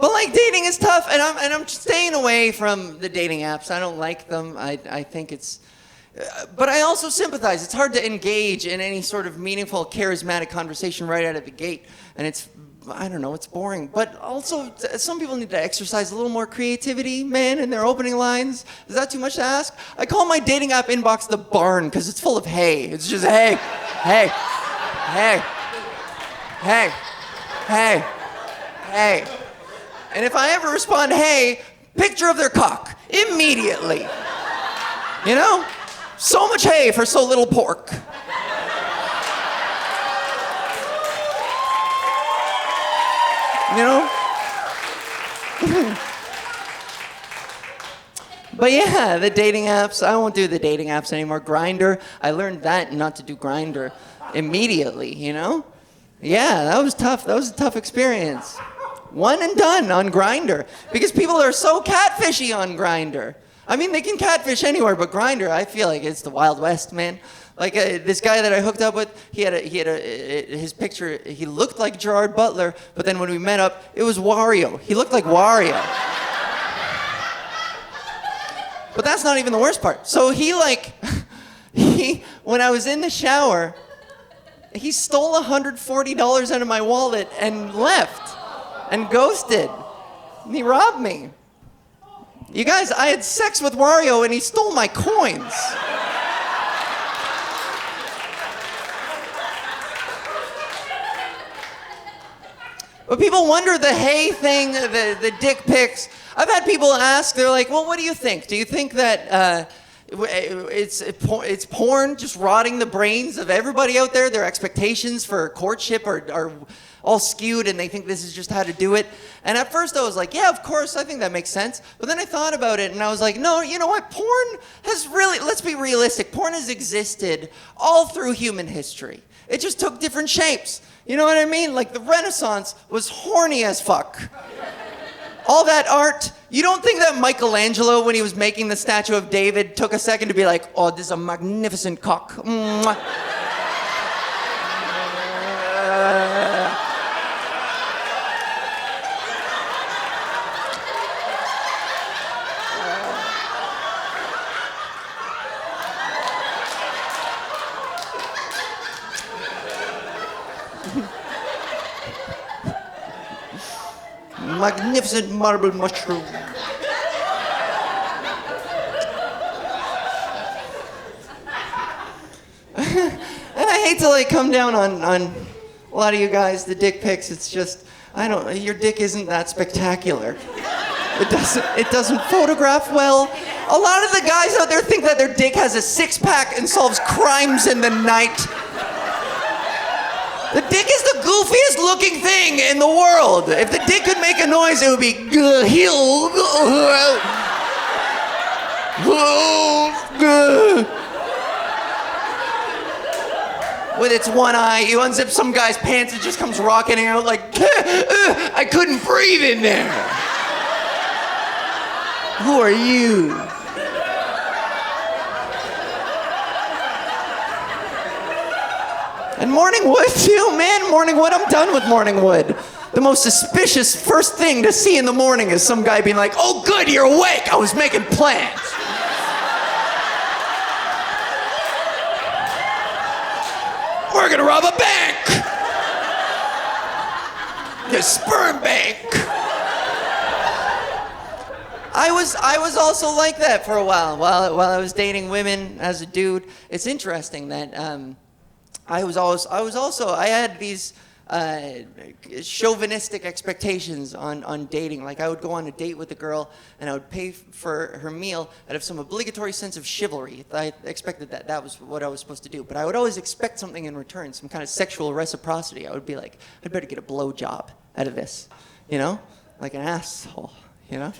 But like, dating is tough, and I'm staying away from the dating apps. I don't like them. I think it's... but I also sympathize. It's hard to engage in any sort of meaningful, charismatic conversation right out of the gate. And it's, I don't know, it's boring. But also, some people need to exercise a little more creativity, man, in their opening lines. Is that too much to ask? I call my dating app inbox the barn, because it's full of hay. It's just hey, hey, hey, hey, hey, hey. And if I ever respond, hey, picture of their cock, immediately. You know? So much hay for so little pork. You know? But yeah, the dating apps, I won't do the dating apps anymore. Grindr, I learned that not to do Grindr immediately, you know? Yeah, that was tough. That was a tough experience. One and done on Grindr. Because people are so catfishy on Grindr. I mean, they can catfish anywhere, but Grindr, I feel like it's the Wild West, man. Like this guy that I hooked up with, his picture, he looked like Gerard Butler, but then when we met up, it was Wario. He looked like Wario. But that's not even the worst part. So when I was in the shower, he stole $140 out of my wallet and left and ghosted. And he robbed me. You guys, I had sex with Wario and he stole my coins. But people wonder the hay thing, the dick pics. I've had people ask, they're like, well, what do you think? Do you think that it's porn just rotting the brains of everybody out there? Their expectations for courtship are all skewed and they think this is just how to do it. And at first I was like, yeah, of course, I think that makes sense. But then I thought about it and I was like, no, you know what? Porn has really, let's be realistic, porn has existed all through human history. It just took different shapes. You know what I mean? Like the Renaissance was horny as fuck. All that art, you don't think that Michelangelo, when he was making the statue of David, took a second to be like, oh, this is a magnificent cock. Mwah. Magnificent marble mushroom. And I hate to like come down on a lot of you guys, the dick pics. It's just, your dick isn't that spectacular. It doesn't photograph well. A lot of the guys out there think that their dick has a six-pack and solves crimes in the night. The dick is the goofiest looking thing in the world. If the dick could make a noise, it would be with its one eye. You unzip some guy's pants, it just comes rocketing out like, I couldn't breathe in there. Who are you? And morning wood too, man. Morning wood, I'm done with morning wood. The most suspicious first thing to see in the morning is some guy being like, oh good, you're awake. I was making plans. We're gonna rob a bank. The sperm bank. I was also like that for a while I was dating women as a dude. It's interesting that I had these chauvinistic expectations on dating. Like I would go on a date with a girl and I would pay for her meal out of some obligatory sense of chivalry. I expected that was what I was supposed to do. But I would always expect something in return, some kind of sexual reciprocity. I would be like, I'd better get a blowjob out of this, you know? Like an asshole, you know?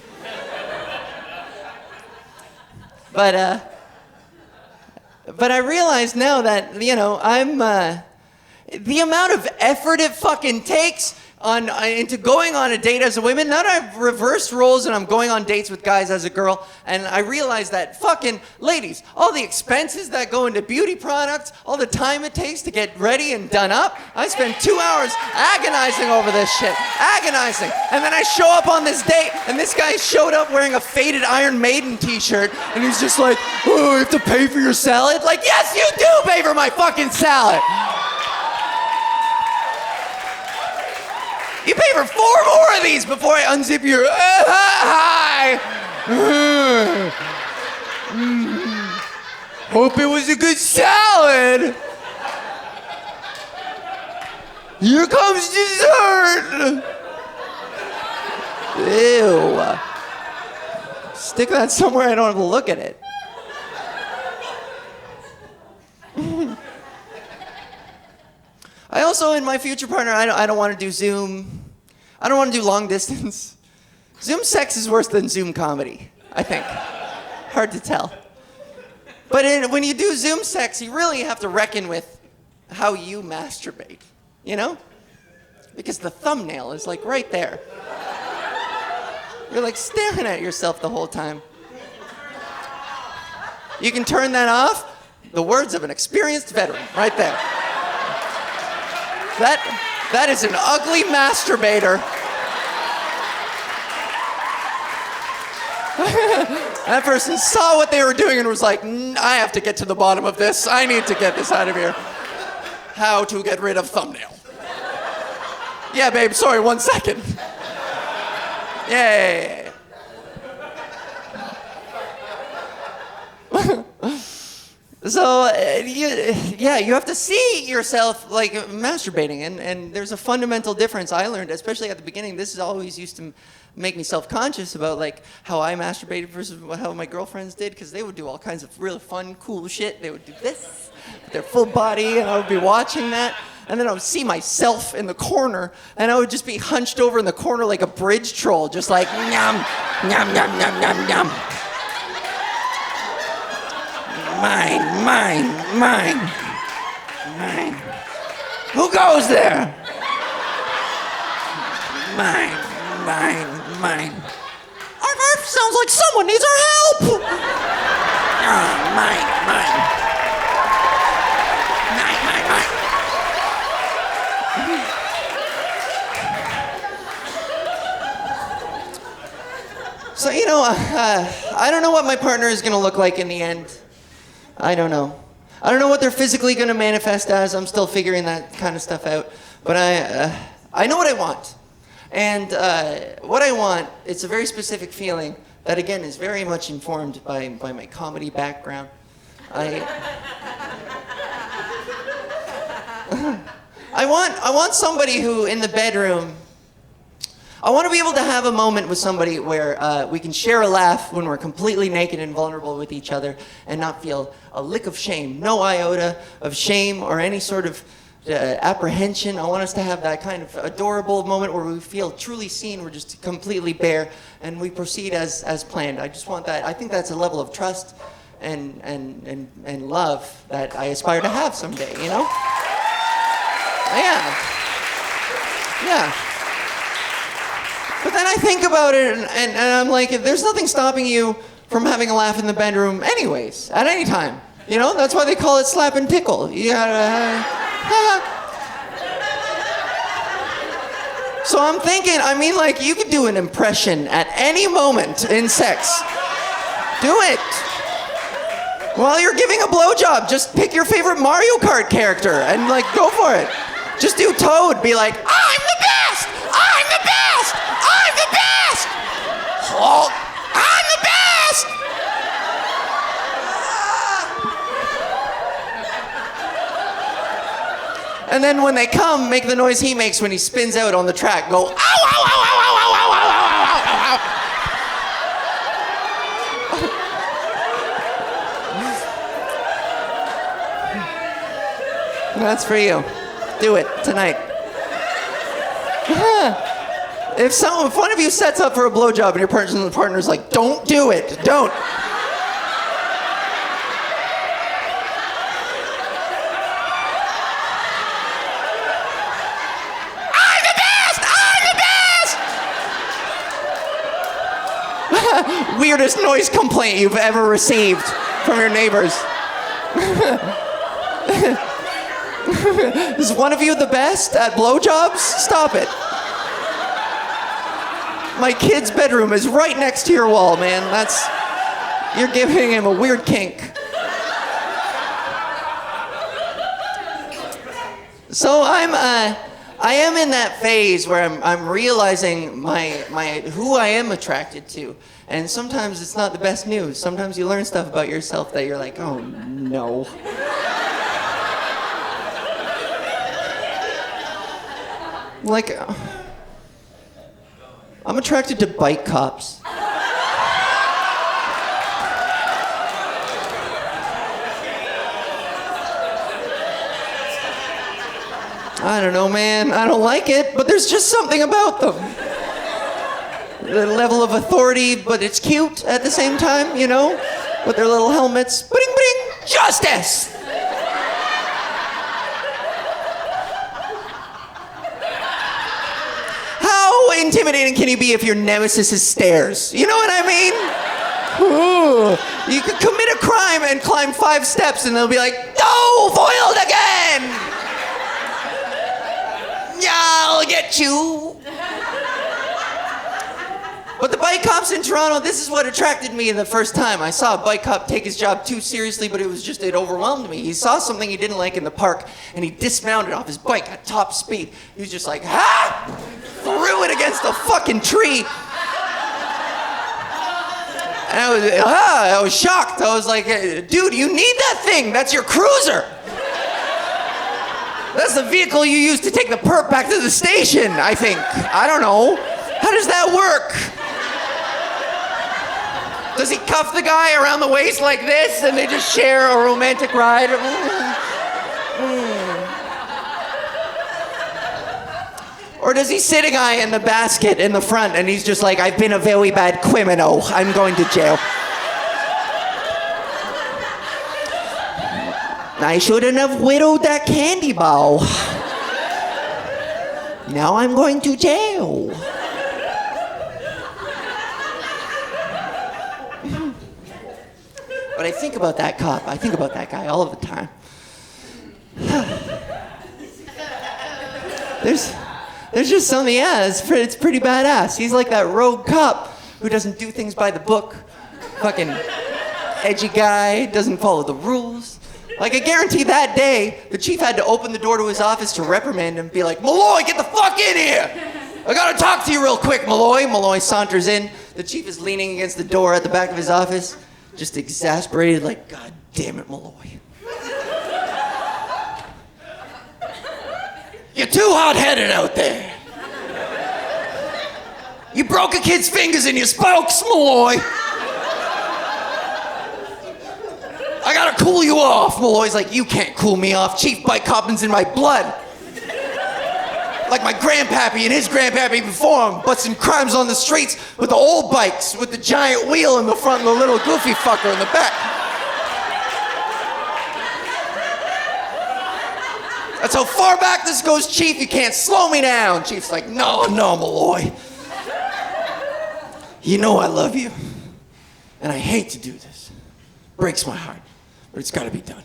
But I realize now that, you know, I'm, the amount of effort it fucking takes into going on a date as a woman. Now that I've reversed roles and I'm going on dates with guys as a girl, and I realize that fucking, ladies, all the expenses that go into beauty products, all the time it takes to get ready and done up, I spend 2 hours agonizing over this shit. Agonizing. And then I show up on this date, and this guy showed up wearing a faded Iron Maiden t-shirt, and he's just like, oh, you have to pay for your salad? Like, yes, you do pay for my fucking salad. You pay for 4 more of these before I unzip your hi. Hope it was a good salad. Here comes dessert. Ew. Stick that somewhere I don't have to look at it. I also, in my future partner, I don't want to do Zoom. I don't want to do long distance. Zoom sex is worse than Zoom comedy, I think. Hard to tell. But when you do Zoom sex, you really have to reckon with how you masturbate, you know? Because the thumbnail is like right there. You're like staring at yourself the whole time. You can turn that off. The words of an experienced veteran, right there. That is an ugly masturbator. That person saw what they were doing and was like, I have to get to the bottom of this. I need to get this out of here. How to get rid of thumbnail. Yeah, babe, sorry, 1 second. Yay. So, you have to see yourself like masturbating, and there's a fundamental difference I learned, especially at the beginning. This is always used to make me self-conscious about like how I masturbated versus how my girlfriends did, because they would do all kinds of really fun, cool shit. They would do this with their full body, and I would be watching that, and then I would see myself in the corner, and I would just be hunched over in the corner like a bridge troll, just like, nyam, nyam, nyam, nyam, nyam, nyam. Mine, mine, mine, mine. Who goes there? Mine, mine, mine. Our sounds like someone needs our help. Mine, mine. Mine, mine, mine. So, you know, I don't know what my partner is going to look like in the end. I don't know. I don't know what they're physically going to manifest as. I'm still figuring that kind of stuff out. But I know what I want. And what I want, it's a very specific feeling that, again, is very much informed by my comedy background. I want somebody who, in the bedroom, I want to be able to have a moment with somebody where we can share a laugh when we're completely naked and vulnerable with each other and not feel a lick of shame, no iota of shame or any sort of apprehension. I want us to have that kind of adorable moment where we feel truly seen. We're just completely bare and we proceed as planned. I just want that. I think that's a level of trust and love that I aspire to have someday, you know? Yeah. But then I think about it and I'm like, there's nothing stopping you from having a laugh in the bedroom anyways, at any time. You know, that's why they call it slap and tickle. You gotta, So I'm thinking, I mean, like, you could do an impression at any moment in sex. Do it. While you're giving a blowjob, just pick your favorite Mario Kart character and, like, go for it. Just do Toad. Be like, I'm the best! I'm the best! I'm the best! Oh, I'm the best! And then when they come, make the noise he makes when he spins out on the track. Go, ow, ow, ow, ow, ow, ow, ow, ow, ow, ow, ow. That's for you. Do it tonight. If one of you sets up for a blowjob and your partner's like, don't do it, don't. Weirdest noise complaint you've ever received from your neighbors. Is one of you the best at blowjobs? Stop it. My kid's bedroom is right next to your wall, man. You're giving him a weird kink. So I am in that phase where I'm realizing who I am attracted to. And sometimes it's not the best news. Sometimes you learn stuff about yourself that you're like, oh no. Like, I'm attracted to bike cops. I don't know, man. I don't like it, but there's just something about them. The level of authority, but it's cute at the same time, you know? With their little helmets. Bring, justice! How intimidating can you be if your nemesis is stairs? You know what I mean? Ooh. You could commit a crime and climb 5 steps and they'll be like, no, foiled again! Yeah, I'll get you. But the bike cops in Toronto, this is what attracted me the first time. I saw a bike cop take his job too seriously, but it overwhelmed me. He saw something he didn't like in the park, and he dismounted off his bike at top speed. He was just like, ha! Threw it against a fucking tree. And I was shocked. I was like, dude, you need that thing. That's your cruiser. That's the vehicle you use to take the perp back to the station, I think. I don't know. How does that work? Does he cuff the guy around the waist like this and they just share a romantic ride? Or does he sit a guy in the basket in the front and he's just like, I've been a very bad criminal. I'm going to jail. I shouldn't have whittled that candy bar. Now I'm going to jail. But I think about that cop. I think about that guy all of the time. There's just something, yeah, it's pretty badass. He's like that rogue cop who doesn't do things by the book. Fucking edgy guy, doesn't follow the rules. Like, I guarantee that day, the chief had to open the door to his office to reprimand him and be like, Malloy, get the fuck in here! I gotta talk to you real quick, Malloy. Malloy saunters in. The chief is leaning against the door at the back of his office, just exasperated, like, God damn it, Malloy. You're too hot-headed out there. broke a kid's fingers in your spokes, Malloy. I gotta cool you off. Malloy's like, you can't cool me off. Chief bike hopping's in my blood. Like my grandpappy and his grandpappy before him, busting crimes on the streets with the old bikes, with the giant wheel in the front and the little goofy fucker in the back. That's how far back this goes, Chief. You can't slow me down. Chief's like, no, Malloy. You know I love you, and I hate to do this. Breaks my heart, but it's gotta be done.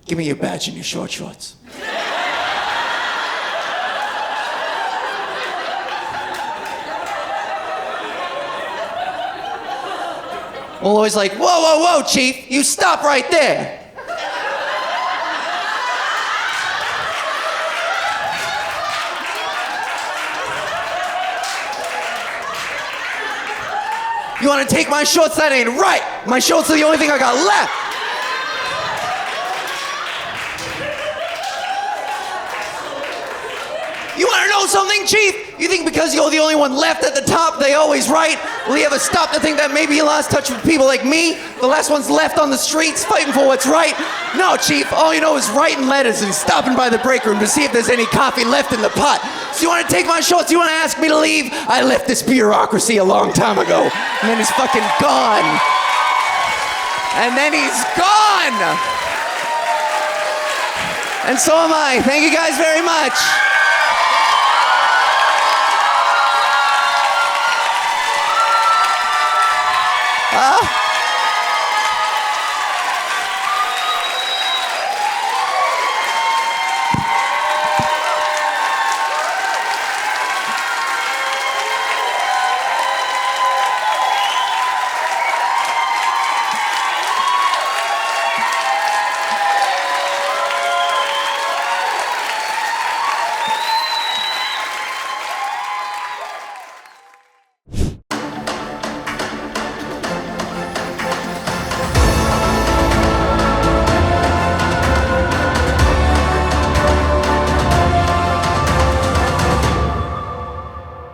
Give me your badge and your short shorts. Malloy's like, whoa, Chief, you stop right there. You want to take my shorts? That ain't right. My shorts are the only thing I got left. You want to know something, Chief? You think because you're the only one left at the top, they always right? Will you ever stop to think that maybe you lost touch with people like me? The last ones left on the streets fighting for what's right? No, Chief, all you know is writing letters and stopping by the break room to see if there's any coffee left in the pot. So you want to take my shorts? You want to ask me to leave? I left this bureaucracy a long time ago. And then he's fucking gone. And then he's gone. And so am I. Thank you guys very much. Huh?